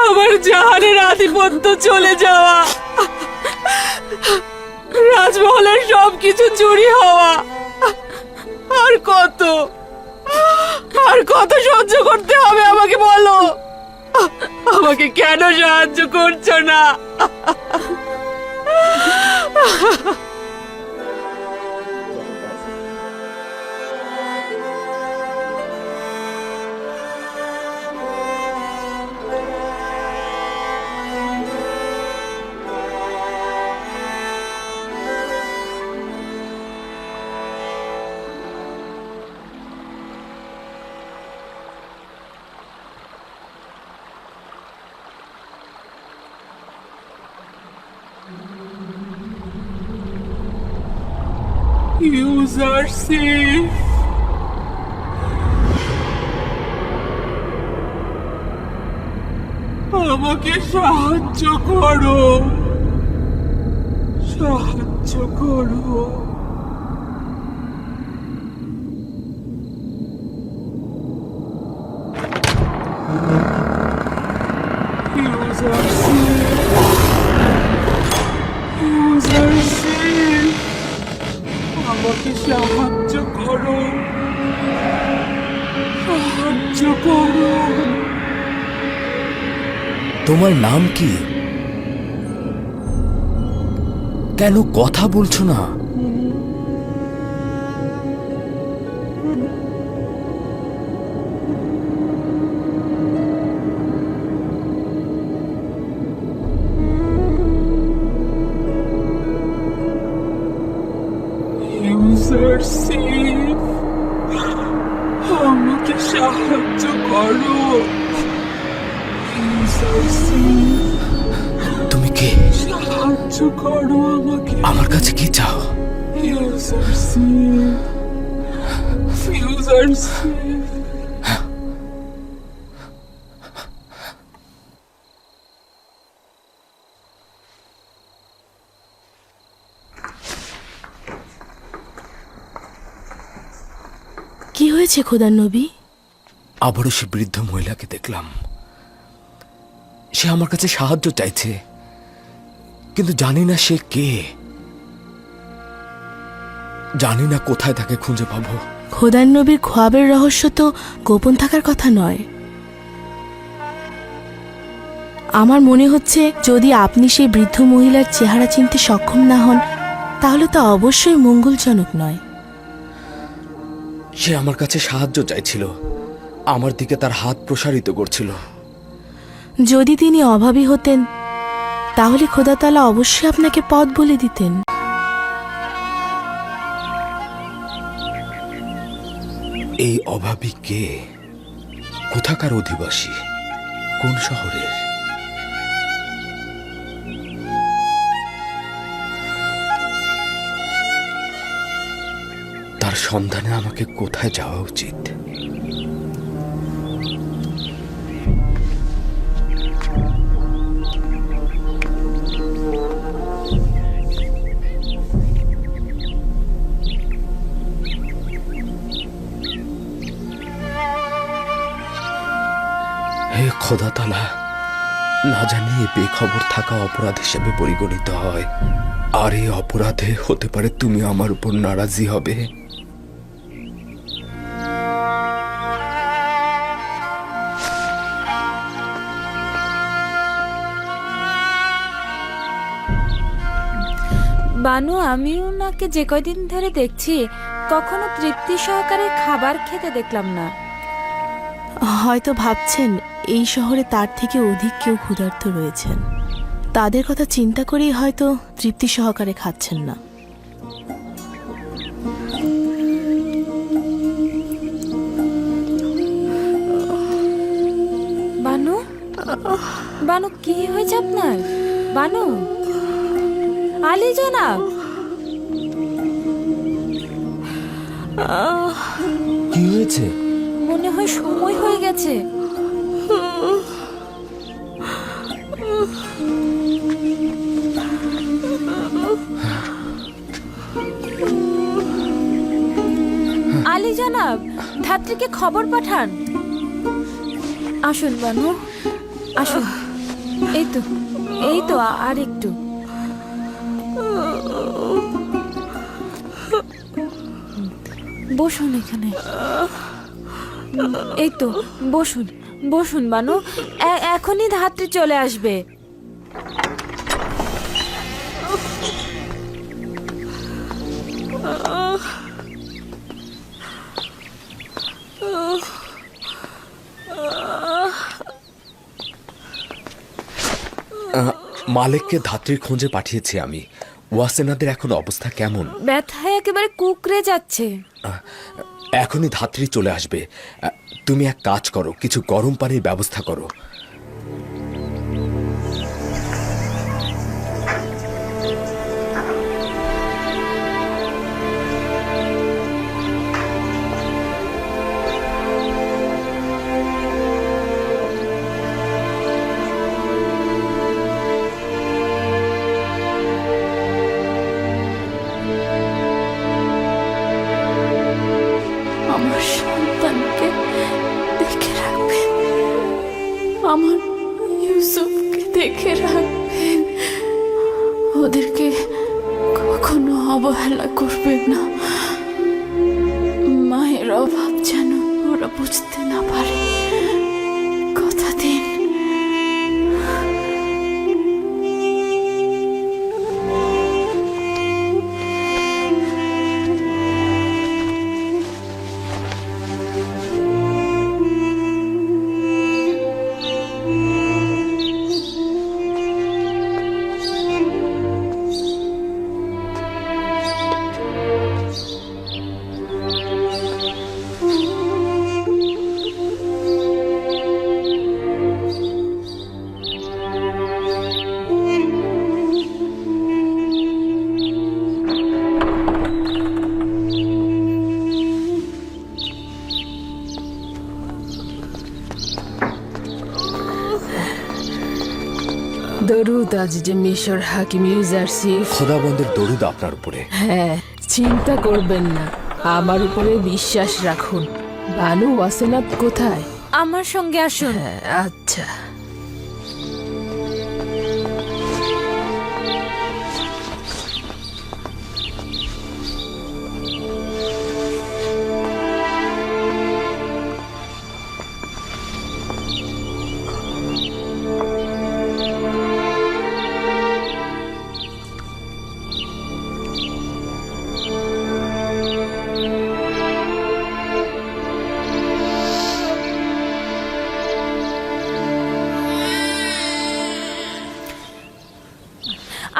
আমার জাহানের আধিপত্য চলে যাওয়া, রাজমহলের সবকিছু চুরি হওয়া, আর কত সহ্য করতে হবে আমাকে বলো? আমাকে কেন সাহায্য করছো না? ইউজারশিপ, আমাকে সাহায্য করো, সাহায্য করো। ইউজারশিপ, আমাকে সাহায্য করো, সাহায্য করো। তোমার নাম কি? কেন কথা বলছো না? ইউজারশিপ, আমাকে সাহায্য করো। তুমি কে? সাহায্য করো আমাকে। আমার কাছে কি চাও? ইউজারশিপ, ইউজারশিপ। কি হয়েছে খোদার নবী? আবারও সে বৃদ্ধ মহিলাকে দেখলাম। সে আমার কাছে সাহায্য চাইছে, কিন্তু জানি না সে কে, জানি না কোথায় তাকে খুঁজে পাবো। খোদার নবীর খোয়াবের রহস্য তো গোপন থাকার কথা নয়। আমার মনে হচ্ছে যদি আপনি সেই বৃদ্ধ মহিলার চেহারা চিনতে সক্ষম না হন, তাহলে তা অবশ্যই মঙ্গলজনক নয়। সে আমার কাছে সাহায্য চাইছিল, আমার দিকে তার হাত প্রসারিত করছিল। যদি তিনি অভাবী হতেন, তাহলে খোদা তাআলা অবশ্যই আপনাকে পথ বলে দিতেন। এই অভাবী কে? কোথাকার অধিবাসী? কোন শহরের? তার সন্ধানে আমাকে কোথায় যাওয়া উচিত? হে খোদা তাআলা, না জানি এ বেখবর থাকা অপরাধ হিসেবে পরিগণিত হয়, আর এই অপরাধে হতে পারে তুমি আমার উপর নারাজি হবে। বানু, আমি ওনাকে যে কয়দিন ধরে দেখছি, কখনো তৃপ্তি সহকারে খাবার খেতে দেখলাম না। হয়তো ভাবছেন এই শহরে তার থেকে অধিক কেউ ক্ষুধার্ত রয়েছেন। তাদের কথা চিন্তা করেই হয়তো তৃপ্তি সহকারে খাচ্ছেন না। বানু, বানু কি হয়েছে আপনার? বানু, আলী জনাব, কি হয়েছে? মনে হয় সময় হয়ে গেছে। আলী জনাব, ধাত্রীকে খবর পাঠান। আসুন বানু, আসুন। এই তো আর একটু। বসুন এখানে। এই তো, বসুন বসুন বানু, এখনই ধাত্রী চলে আসবে। মালিককে ধাত্রীর খোঁজে পাঠিয়েছি আমি। ওয়াসেনাদের এখন অবস্থা কেমন? ব্যথায় একেবারে কুকড়ে যাচ্ছে। এখনই ধাত্রী চলে আসবে। তুমি এক কাজ করো, কিছু গরম পানির ব্যবস্থা করো। আমার সন্তানকে দেখে রাখবেন, আমার ইউসুফকে দেখে রাখবেন। ওদেরকে কখনো অবহেলা করবেন না। মায়ের অভাব যেন ওরা বুঝতে না পারে, কথা দিন। দরুদ আজ যে মিশর হাকিম ইউজারসিফ। খোদাবন্দের দরুদ আপনার উপরে। হ্যাঁ, চিন্তা করবেন না, আমার উপরে বিশ্বাস রাখুন। বানু ওয়াসেনাত কোথায়? আমার সঙ্গে আসুন। আচ্ছা।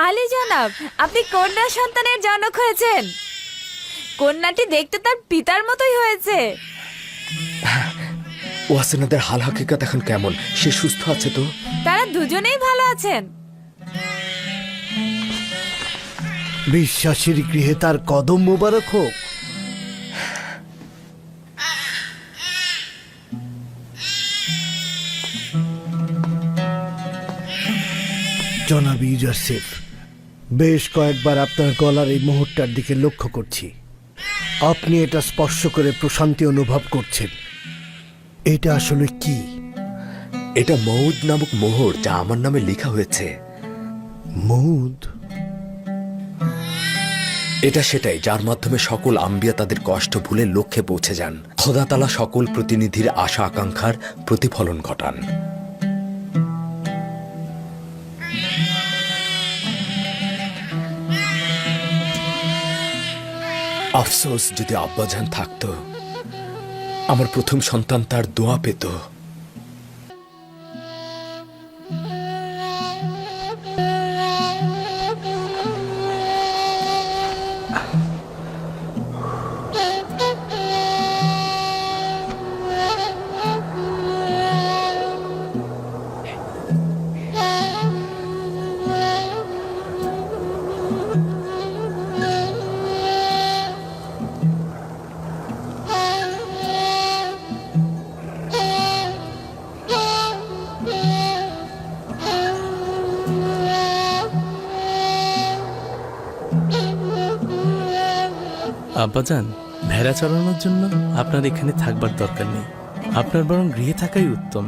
আলী জনাব, আপনি কন্যা সন্তানের জনক হয়েছেন। কন্যাটি দেখতে তার পিতার মতোই হয়েছে। ওয়াসেনাদের হাল হাকিকত এখন কেমন? সে সুস্থ আছে তো? তারা দুজনেই ভালো আছেন। বিশ্বাসীর গৃহে তার কদম মোবারক হোক। জনাব ইউজারসিফ, বেশ কয়েকবার আপনার গলার এই মুহূর্তটার দিকে লক্ষ্য করছি। আপনি এটা স্পর্শ করে প্রশান্তি অনুভব করছেন। এটা আসলে কি? এটা মৌদ নামক মোহর, যা আমার নামে লেখা হয়েছে। মৌদ? এটা সেটাই যার মাধ্যমে সকল আম্বিয়া তাদের কষ্ট ভুলে লক্ষ্যে পৌঁছে যান। খোদা তাআলা সকল প্রতিনিধির আশা আকাঙ্ক্ষার প্রতিফলন ঘটান। আফসোস, যদি আব্বাজান থাকতো আমার প্রথম সন্তান তার দোয়া পেত। আব্বাজান, ভেড়া চড়ানোর জন্য আপনার এখানে থাকবার দরকার নেই। আপনার বরং গৃহে থাকাই উত্তম।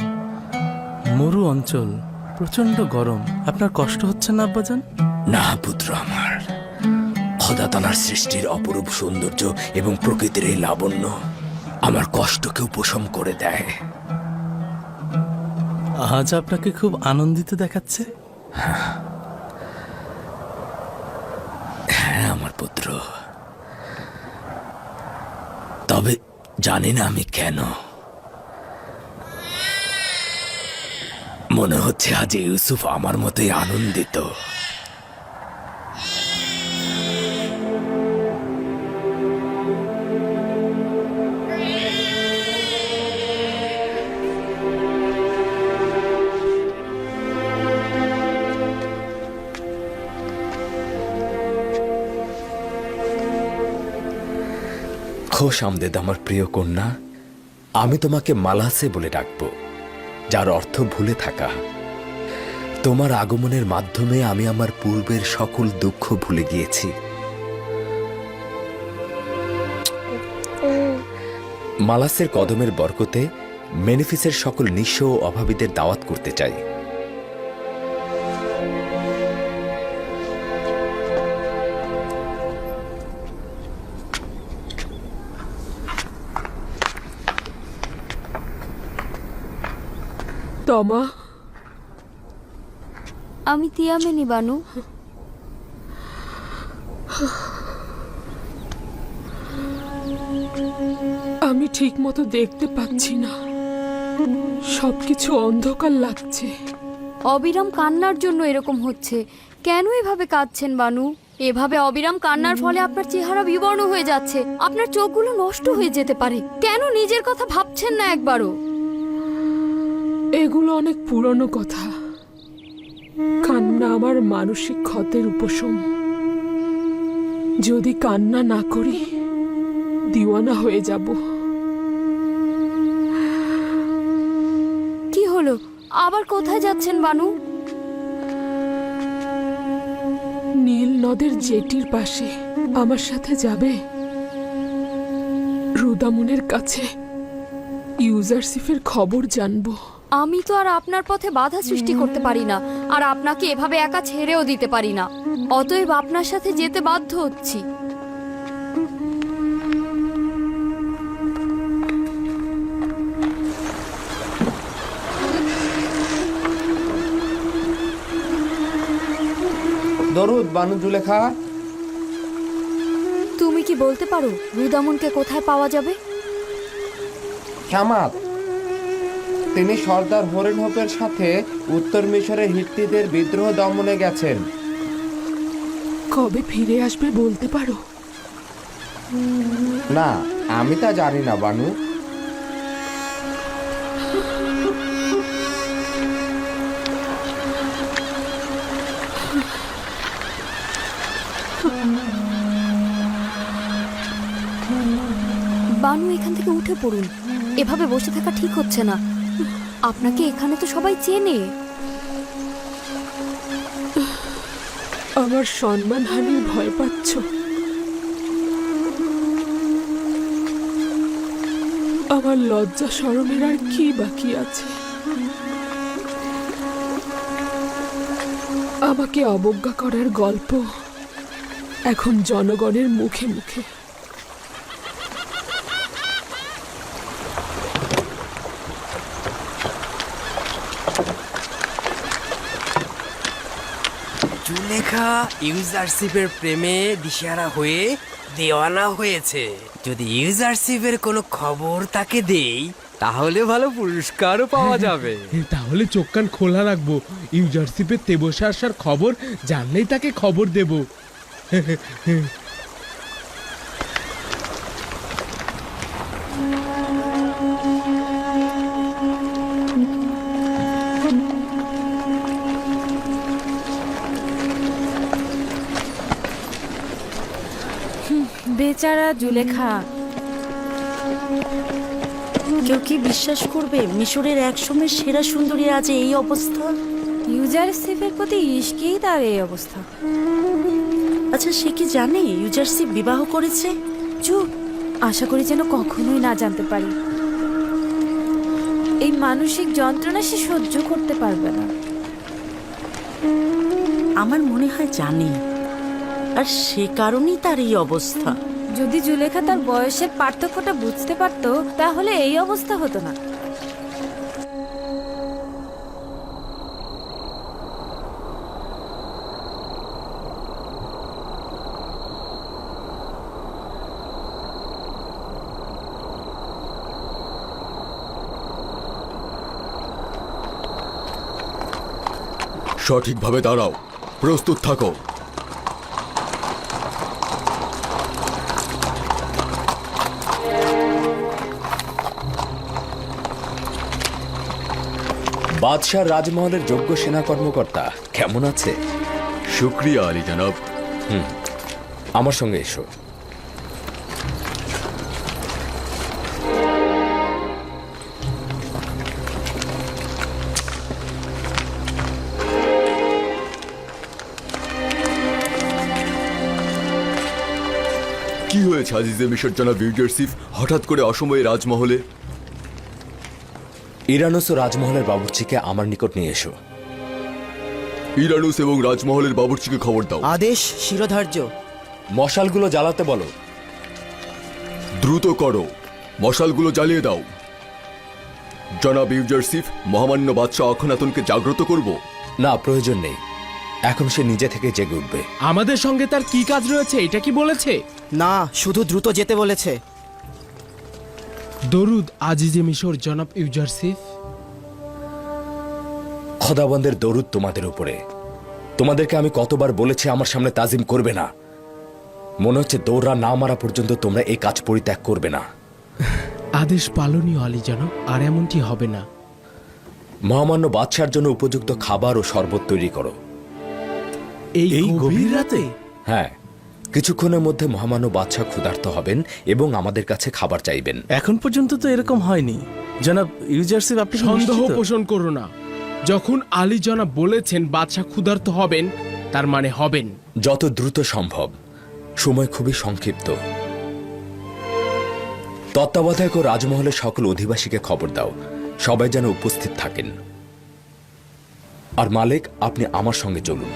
মরু অঞ্চল, প্রচন্ড গরম। আপনার কষ্ট হচ্ছে না আব্বাজান? না পুত্র আমার, খোদা তাআলার সৃষ্টির অপরূপ সৌন্দর্য এবং প্রকৃতির এই লাবণ্য আমার কষ্টকে উপশম করে দেয়। আজ আপনাকে খুব আনন্দিত দেখাচ্ছে। হ্যাঁ আমার পুত্র, তবে জানি না আমি কেন। মনে হচ্ছে আজ ইউসুফ আমার মতোই আনন্দিত। খোশ আমদেদ আমার প্রিয় কন্যা, আমি তোমাকে মালাসে বলে ডাকবো, যার অর্থ ভুলে থাকা। তোমার আগমনের মাধ্যমে আমি আমার পূর্বের সকল দুঃখ ভুলে গিয়েছি। মালাসের কদমের বরকতে মেনিফিসের সকল নিঃস্ব ও অভাবীদের দাওয়াত করতে চাই। তমা, আমি তিয়ামেনি বানু। আমি ঠিক মতো দেখতে পাচ্ছি না, সবকিছু অন্ধকার লাগছে। অবিরাম কান্নার জন্য এরকম হচ্ছে। কেন এভাবে কাঁদছেন বানু? এভাবে অবিরাম কান্নার ফলে আপনার চেহারা বিবর্ণ হয়ে যাচ্ছে, আপনার চোখগুলো নষ্ট হয়ে যেতে পারে। কেন নিজের কথা ভাবছেন না একবারও? এগুলো অনেক পুরনো কথা। কান্না আমার মানসিক ক্ষতের উপশম। যদি কান্না না করি, দিওয়ানা হয়ে যাব। কি হলো? আবার কোথায় যাচ্ছেন বানু? নীল নদের জেটির পাশে আমার সাথে যাবে? রুদামুনের কাছে ইউজারসিফের খবর জানবো। আমি তো আর আপনার পথে বাধা সৃষ্টি করতে পারি না, আর আপনাকে এভাবে একা ছেড়েও দিতে পারি না। অতএব আপনার সাথে যেতে বাধ্য হচ্ছি। দরুদ বানু জুলেখা। তুমি কি বলতে পারো রুদামুনকে কোথায় পাওয়া যাবে? শামাত, তিনি সর্দার হরিণহোপের সাথে উত্তর মিশরের হিত্তিদের বিদ্রোহ দমনে গেছেন। কবে ফিরে আসবে বলতে পারো? না, আমি তা জানি না বানু। বানু, এখান থেকে উঠে পড়ুন। এভাবে বসে থাকা ঠিক হচ্ছে না। আপনাকে এখানে তো সবাই চেনে। আমার সম্মানহানির ভয় পাচ্ছ? আমার লজ্জা শরমের আর কি বাকি আছে? আমাকে অবজ্ঞা করার গল্প এখন জনগণের মুখে মুখে। জুলেখা ইউজারশিপের প্রেমে দিশেহারা হয়ে দেওয়ানা হয়েছে। যদি ইউজারশিপের কোনো খবর তাকে দেই তাহলে ভালো পুরস্কারও পাওয়া যাবে। তাহলে চোখ কান খোলা রাখবো, ইউজারশিপের তেবসে আসার খবর জানলেই তাকে খবর দেব। বেচারা জুলেখা, কেউ কি বিশ্বাস করবে মিশরের একসময় সেরা সুন্দরী আজ এই অবস্থা? ইউজারশিপের প্রতি ইশকেই তার এই অবস্থা। আচ্ছা, সে কি জানে ইউজারশিপ বিবাহ করেছে? চুপ, আশা করি যেন কখনোই না জানতে পারি। এই মানসিক যন্ত্রণা সে সহ্য করতে পারবে না। আমার মনে হয় জানে, আর সে কারণেই তার এই অবস্থা। যদি জুলেখা তার বয়সের পার্থক্যটা বুঝতে পারতো তাহলে এই অবস্থা হতো না। সঠিকভাবে দাঁড়াও, প্রস্তুত থাকো। বাদশাহ রাজমহলের যোগ্য সেনা কর্মকর্তা কেমন আছে? শুক্রিয়া আলী জনাব। আমার সঙ্গে এসো। কি হয়েছে আজিজে মিশর জনাব ইউজারশিপ, হঠাৎ করে অসময়ে রাজমহলে? ইরানুস ও রাজমহলের বাবুর্চিকে আমার নিকট নিয়ে এসো। ইরানুস এবং রাজমহলের বাবুর্চিকে খবর দাও। আদেশ শিরোধার্য। মশালগুলো জ্বালাতে বলো। দ্রুত করো, মশালগুলো জ্বালিয়ে দাও। জনাব ইউজারশিপ, মহামান্য বাদশাহ অখনাতনকে জাগ্রত করব? না, প্রয়োজন নেই, এখন সে নিজে থেকে জেগে উঠবে। আমাদের সঙ্গে তার কি কাজ রয়েছে এটা কি বলেছে? না, শুধু দ্রুত যেতে বলেছে। দরুদ আজিজে মিশর জনাব ইউজারশিপ। খোদাবন্দের দরুদ তোমাদের উপরে। তোমাদেরকে আমি কতবার বলেছি আমার সামনে তাজিম করবে না। মনে হচ্ছে দৌড়া না মারা পর্যন্ত তোমরা এই কাজ পরিত্যাগ করবে না। আদেশ পালনীয় আলী জনাব, আর এমনটি হবে না। মহামান্য বাদশার জন্য উপযুক্ত খাবার ও শরবত তৈরি করো। এই গভীর রাতে? হ্যাঁ, কিছুক্ষণের মধ্যে মহামান্য বাদশাহ ক্ষুধার্ত হবেন এবং আমাদের কাছে খাবার চাইবেন। এখন পর্যন্ত তো এরকম হয়নি জনাব ইউজারশিপ। আপনি সন্দেহ পোষণ করো না। যখন আলী জনাব বলেছেন বাদশাহ ক্ষুধার্ত হবেন, তার মানে হবেন। যত দ্রুত সম্ভব, সময় খুবই সংক্ষিপ্ত। তত্ত্বাবধায়ক ও রাজমহলের সকল অধিবাসীকে খবর দাও, সবাই যেন উপস্থিত থাকেন। আর মালিক, আপনি আমার সঙ্গে চলুন।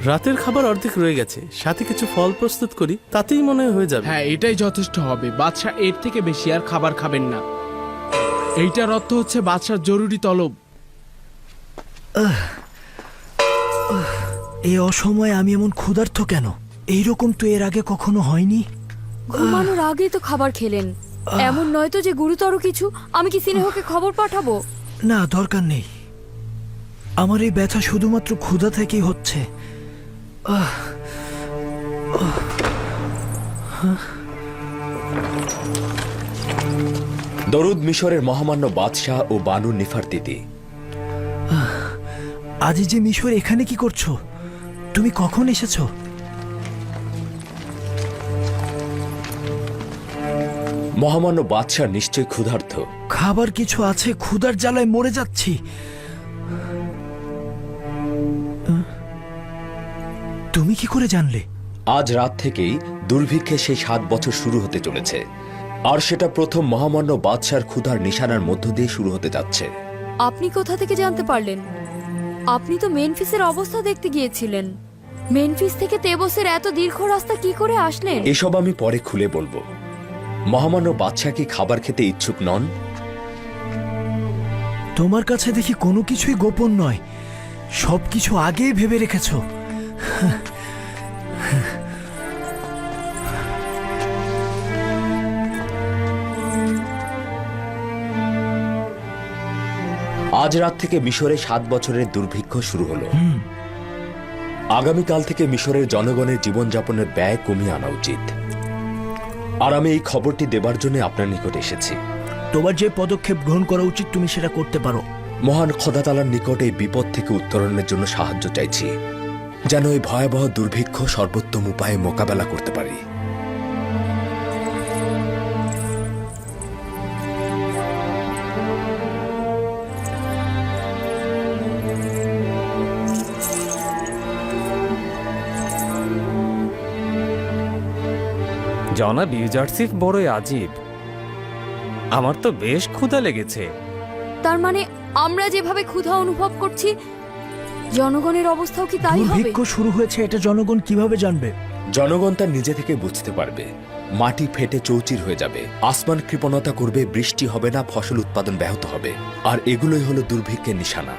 রাতের খাবার অর্ধেক রয়ে গেছে, সাথে কিছু ফল প্রস্তুত করি, তাতেই মনে হয়ে যাবে। হ্যাঁ, এটাই যথেষ্ট হবে। বাদশাহ এর থেকে বেশি আর খাবার খাবেন না। এইটার অর্থ হচ্ছে বাদশার জরুরি তলব। এই অসময়ে আমি এমন ক্ষুধার্ত কেন? এইরকম তো এর আগে কখনো হয়নি। ঘুমানোর আগেই তো খাবার খেলেন। এমন নয় তো যে গুরুতর কিছু? আমি কি সিনেহকে খবর পাঠাবো? না, দরকার নেই। আমার এই ব্যথা শুধুমাত্র ক্ষুধা থেকেই হচ্ছে। দরুদ মিশরের মহামান্য বাদশাহ ও বানু নিফারতিতি। আজিজে মিশর, এখানে কি করছো? তুমি কখন এসেছো? মহামান্য বাদশাহ নিশ্চয় ক্ষুধার্ত। খাবার কিছু আছে, ক্ষুধার জ্বালায় মরে যাচ্ছি। তুমি কি করে জানলে? আজ রাত থেকেই দুর্ভিক্ষে সেই 7 বছর শুরু হতে চলেছে, আর সেটা প্রথম মহামান্য বাদশার ক্ষুধার নিশানার মধ্য দিয়ে শুরু হতে যাচ্ছে। আপনি কোথা থেকে জানতে পারলেন? আপনি তো মেনফিসের অবস্থা দেখতে গিয়েছিলেন। মেনফিস থেকে তেবসের এত দীর্ঘ রাস্তা কি করে আসলেন? এসব আমি পরে খুলে বলবো। মহামান্য বাদশাহ কি খাবার খেতে ইচ্ছুক নন? তোমার কাছে দেখি কোনো কিছুই গোপন নয়, সবকিছু আগেই ভেবে রেখেছো। আজ রাত থেকে মিশরে 7 বছরের দুর্ভিক্ষ শুরু হলো। আগামীকাল থেকে মিশরের জনগণের জীবনযাপনের ব্যয় কমিয়ে আনা উচিত। আর আমি এই খবরটি দেবার জন্য আপনার নিকট এসেছি। তোমার যে পদক্ষেপ গ্রহণ করা উচিত তুমি সেটা করতে পারো। মহান খোদা তাআলার নিকট এই বিপদ থেকে উত্তরণের জন্য সাহায্য চাইছি, যেন এই ভয়াবহ দুর্ভিক্ষ সর্বোত্তম উপায়ে মোকাবেলা করতে পারি। জনাব ইউজারসিফ বড়ই আজীব। আমার তো বেশ ক্ষুধা লেগেছে। তার মানে আমরা যেভাবে ক্ষুধা অনুভব করছি, জনগণের অবস্থাও কি তাই হবে? দুর্ভিক্ষ শুরু হয়েছে এটা জনগণ কিভাবে জানবে? জনগণ তার নিজে থেকে বুঝতে পারবে। মাটি ফেটে চৌচির হয়ে যাবে, আসমান কৃপণতা করবে, বৃষ্টি হবে না, ফসল উৎপাদন ব্যাহত হবে। আর এগুলোই হলো দুর্ভিক্ষের নিশানা।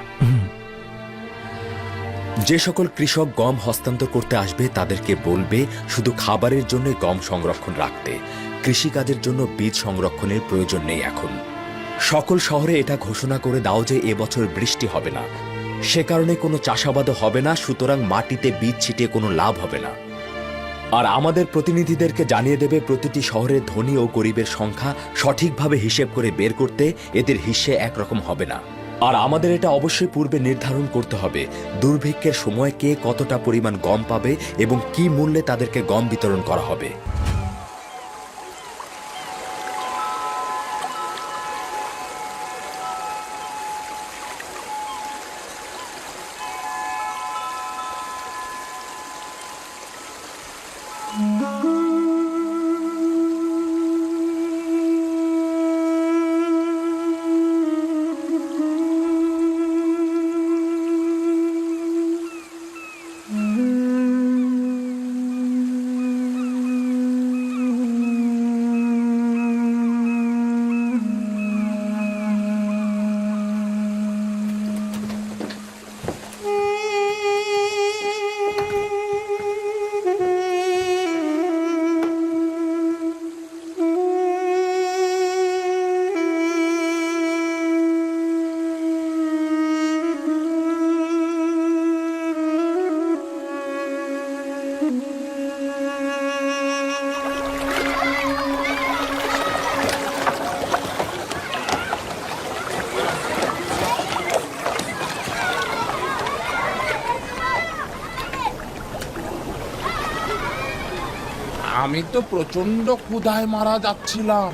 যে সকল কৃষক গম হস্তান্তর করতে আসবে তাদেরকে বলবে শুধু খাবারের জন্য গম সংরক্ষণ রাখতে, কৃষিকাজের জন্য বীজ সংরক্ষণের প্রয়োজন নেই। এখন সকল শহরে এটা ঘোষণা করে দাও যে এবছর বৃষ্টি হবে না, সে কারণে কোনো চাষাবাদও হবে না, সুতরাং মাটিতে বীজ ছিটিয়ে কোনো লাভ হবে না। আর আমাদের প্রতিনিধিদেরকে জানিয়ে দেবে প্রতিটি শহরের ধনী ও গরিবের সংখ্যা সঠিকভাবে হিসেব করে বের করতে এদের হিস্সে একরকম হবে না। আর আমাদের এটা অবশ্যই পূর্বে নির্ধারণ করতে হবে দুর্ভিক্ষের সময় কে কতটা পরিমাণ গম পাবে এবং কি মূল্যে তাদেরকে গম বিতরণ করা হবে। আমি তো প্রচন্ড ক্ষুধায় মারা যাচ্ছিলাম।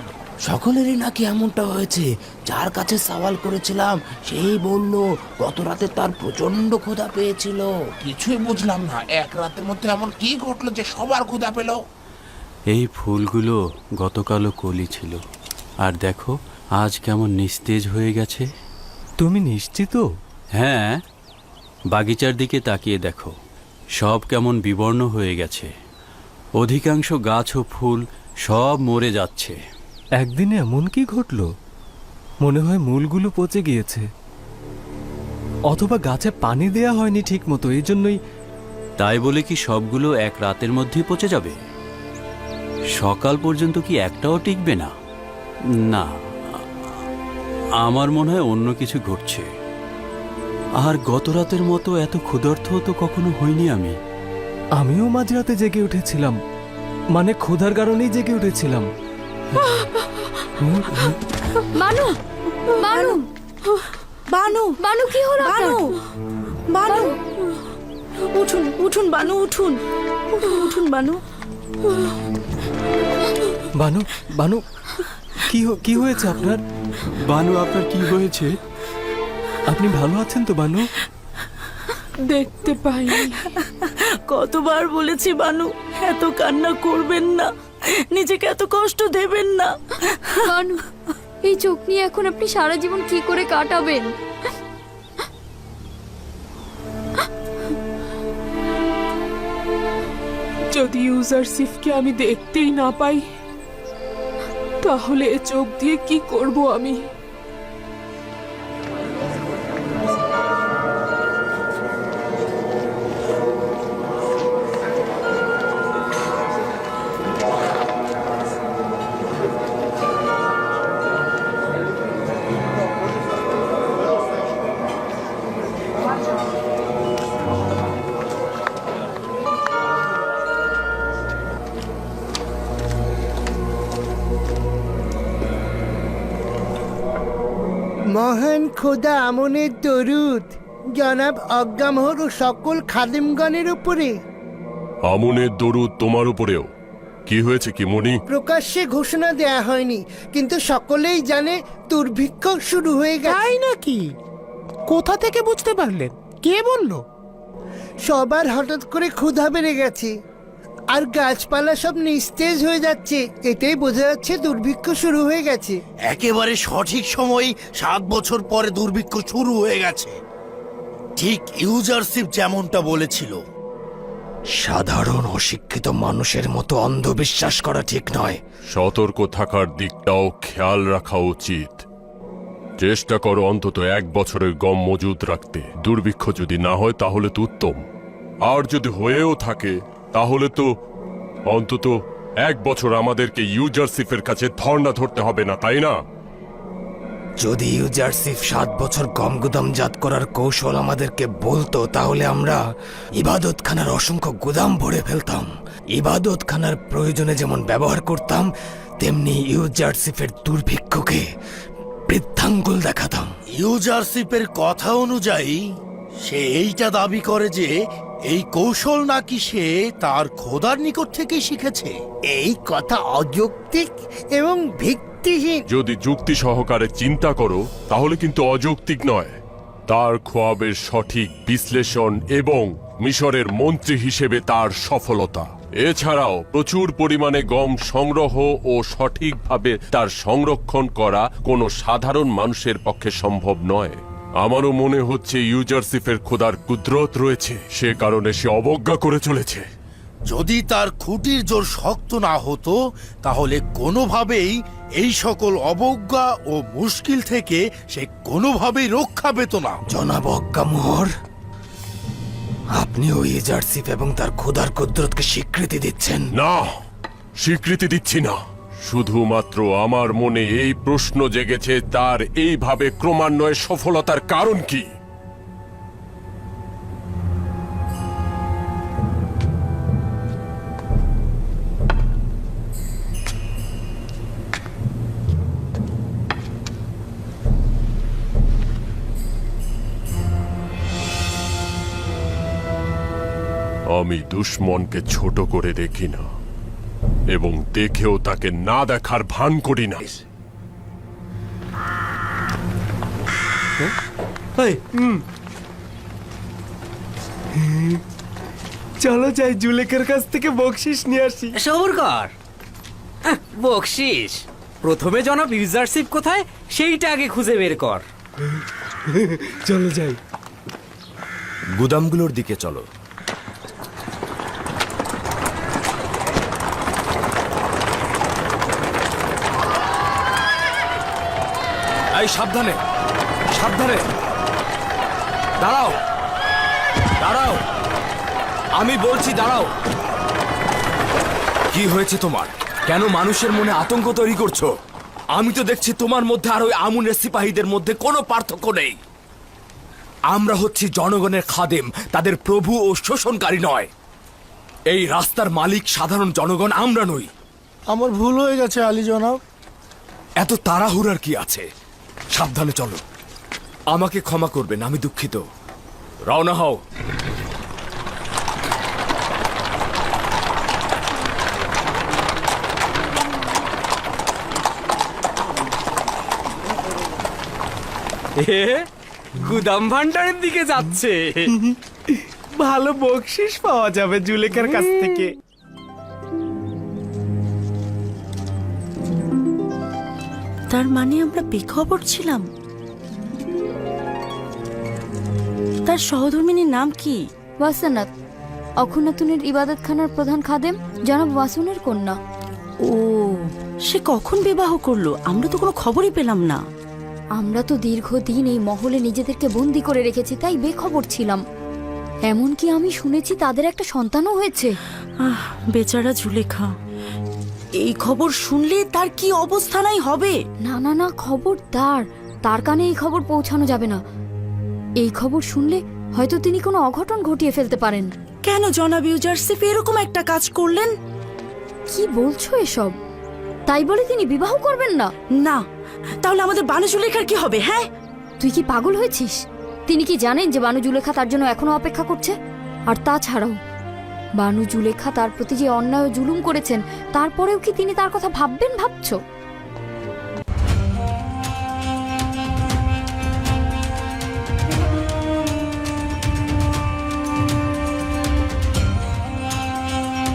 সকলেরই নাকি এমনটা হয়েছে। যার কাছে সওয়াল করেছিলাম সেই বলল গত রাতে তার প্রচন্ড ক্ষুধা পেয়েছিল। কিছুই বুঝলাম না, এক রাতের মধ্যে এমন কি ঘটলো যে সবার ক্ষুধা পেল? এই ফুলগুলো গতকালও কলি ছিল, আর দেখো আজ কেমন নিস্তেজ হয়ে গেছে। তুমি নিশ্চিত? হ্যাঁ, বাগিচার দিকে তাকিয়ে দেখো, সব কেমন বিবর্ণ হয়ে গেছে। অধিকাংশ গাছ ও ফুল সব মরে যাচ্ছে। একদিনে এমন কি ঘটলো? মনে হয় মূলগুলো পচে গিয়েছে, অথবা গাছে পানি দেয়া হয়নি ঠিক মতো, এই জন্যই। তাই বলে কি সবগুলো এক রাতের মধ্যেই পচে যাবে? সকাল পর্যন্ত কি একটাও টিকবে না? না, আমার মনে হয় অন্য কিছু ঘটছে। আর গত রাতের মতো এত ক্ষুধার্ত তো কখনো হইনি আমি। আমিও মাঝরাতে জেগে উঠেছিলাম, মানে ক্ষুধার কারণেই জেগে উঠেছিলাম। বানু, বানু, বানু, বানু, কি হলো বানু, বানু, উঠুন, উঠুন বানু, উঠুন, উঠুন বানু। বানু, বানু, কি হয়েছে আপনার? বানু, আপনার কি হয়েছে? আপনি ভালো আছেন তো বানু? দেখতে পাইনি। কতবার বলেছি বানু, এত কান্না করবেন না, নিজেকে এত কষ্ট দেবেন না। বানু, এই চোখ নিয়ে এখন আপনি সারা জীবন কি করে কাটাবেন? যদি ইউজারসিফকে আমি দেখতেই না পাই, তাহলে এ চোখ দিয়ে কি করব আমি? মহান খোদা আমনের দরুদ জনাব অজ্ঞামোহর ও সকল খাদেমগণের উপরে। আমনের দরুদ তোমার উপরেও। কি হয়েছে কি মণি? প্রকাশ্যে ঘোষণা দেয়া হয়নি, কিন্তু সকলেই জানে দুর্ভিক্ষ শুরু হয়ে গেছে। তাই নাকি? কোথা থেকে বুঝতে পারলেন? কে বললো? সবার হঠাৎ করে ক্ষুধা বেড়ে গেছে, আর গাছপালা সব নিস্তেজ হয়ে যাচ্ছে। এটাই বোঝা যাচ্ছে দুর্ভিক্ষ শুরু হয়ে গেছে। একেবারে সঠিক সময় 7 বছর পরে দুর্ভিক্ষ শুরু হয়ে গেছে, ঠিক ইউজারশিপ যেমনটা বলেছিল। সাধারণ অশিক্ষিত মানুষের মতো অন্ধবিশ্বাস করা ঠিক নয়। সতর্ক থাকার দিকটাও খেয়াল রাখা উচিত। চেষ্টা করো অন্তত 1 বছরের গম মজুদ রাখতে। দুর্ভিক্ষ যদি না হয় তাহলে তো উত্তম, আর যদি হয়েও থাকে তাহলে তো অন্তত 1 বছর আমাদেরকে ইউজারশিপের কাছে ধর্ণা ধরতে হবে না, তাই না? যদি ইউজারশিপ 7 বছর গম গুদামজাত করার কৌশল আমাদেরকে বলতো, তাহলে আমরা ইবাদতখানার অসংখ্য গুদাম ভরে ফেলতাম। ইবাদতখানার প্রয়োজনে যেমন ব্যবহার করতাম, তেমনি ইউজারশিপের দুর্ভিক্ষকে বৃদ্ধাঙ্গুল দেখাতাম। ইউজারশিপের কথা অনুযায়ী সে এইটা দাবি করে যে এই কৌশল নাকি সে তার খোদার নিকট থেকেই শিখেছে। এই কথা অযৌক্তিক এবং ভিত্তিহীন। যদি যুক্তি সহকারে চিন্তা করো তাহলে কিন্তু অযৌক্তিক নয়। তার খোয়াবের সঠিক বিশ্লেষণ এবং মিশরের মন্ত্রী হিসেবে তার সফলতা, এছাড়াও প্রচুর পরিমাণে গম সংগ্রহ ও সঠিকভাবে তার সংরক্ষণ করা কোনো সাধারণ মানুষের পক্ষে সম্ভব নয়। আমারও মনে হচ্ছে ইউজারশিপের খোদার কুদরত রয়েছে, সে কারণে সে অবজ্ঞা করে চলেছে। যদি তার খুঁটির জোর শক্ত না হতো তাহলে কোনোভাবেই এই সকল অবজ্ঞা ও মুশকিল থেকে সে কোনোভাবেই রক্ষা পেত না। জনাব অজ্ঞামোহর, আপনি ওই ইউজারশিপ এবং তার খোদার কুদরতকে স্বীকৃতি দিচ্ছেন? না, স্বীকৃতি দিচ্ছি না। শুধুমাত্র আমার মনে এই প্রশ্ন জেগেছে, তার এইভাবে ক্রমান্বয়ে সফলতার কারণ কি? আমি দুশ্মনকে ছোট করে দেখি না, এবং দেখেও তাকে না দেখার ভান করি না। চলো যাই, জুলেখার কাছ থেকে বকশিস নিয়ে আসি। সবর কর। বকশিস প্রথমে জনাব ইউজারশিপ কোথায় সেইটা আগে খুঁজে বের কর। চলো যাই। গুদামগুলোর দিকে চলো। এই সাবধানে, সাবধানে। দাঁড়াও, দাঁড়াও, আমি বলছি দাঁড়াও। কি হয়েছে তোমার? কেন মানুষের মনে আতঙ্ক তৈরি করছো? আমি তো দেখছি তোমার মধ্যে আর ওই আমুনের সিপাহীদের মধ্যে কোনো পার্থক্য নেই। আমরা হচ্ছি জনগণের খাদেম, তাদের প্রভু ও শোষণকারী নয়। এই রাস্তার মালিক সাধারণ জনগণ, আমরা নই। আমার ভুল হয়ে গেছে আলী জনাব। এত তাড়াহুড়ার কি আছে? সাবধানে চলো। আমাকে ক্ষমা করবেন, আমি দুঃখিত। রওনা হও। গুদাম ভান্ডারের দিকে যাচ্ছে। ভালো বকশিস পাওয়া যাবে জুলেখার কাছ থেকে। তার মানে আমরা বেখবর ছিলাম। তার সহধর্মিনীর নাম কি? ওয়াসানাত, অখুনাতুনের ইবাদতখানার প্রধান খাদেম জনাব ওয়াসুনের কন্যা। ও, সে কখন বিবাহ করলো? আমরা তো কোনো খবরই পেলাম না। আমরা তো দীর্ঘদিন এই মহলে নিজেদেরকে বন্দি করে রেখেছি, তাই বেখবর ছিলাম। এমনকি আমি শুনেছি তাদের একটা সন্তানও হয়েছে। বেচারা জুলেখা, এই খবর শুনলে তার কি অবস্থা নাই হবে? না না না, খবরদার, তার কানে এই খবর পৌঁছানো যাবে না। এই খবর শুনলে হয়তো তিনি কোনো অঘটন ঘটিয়ে ফেলতে পারেন। কেন জনাব ইউজারশিপ এরকম একটা কাজ করলেন? কি বলছো এসব? তাই বলে তিনি বিবাহ করবেন না? না, তাহলে আমাদের বানু জুলেখার কি হবে? হ্যাঁ, তুই কি পাগল হয়েছিস? তিনি কি জানেন যে বানু জুলেখা তার জন্য এখনো অপেক্ষা করছে? আর তাছাড়াও বানু জুলেখা তার প্রতি যে অন্যায় ও জুলুম করেছেন, তারপরেও কি তিনি তার কথা ভাববেন ভাবছো?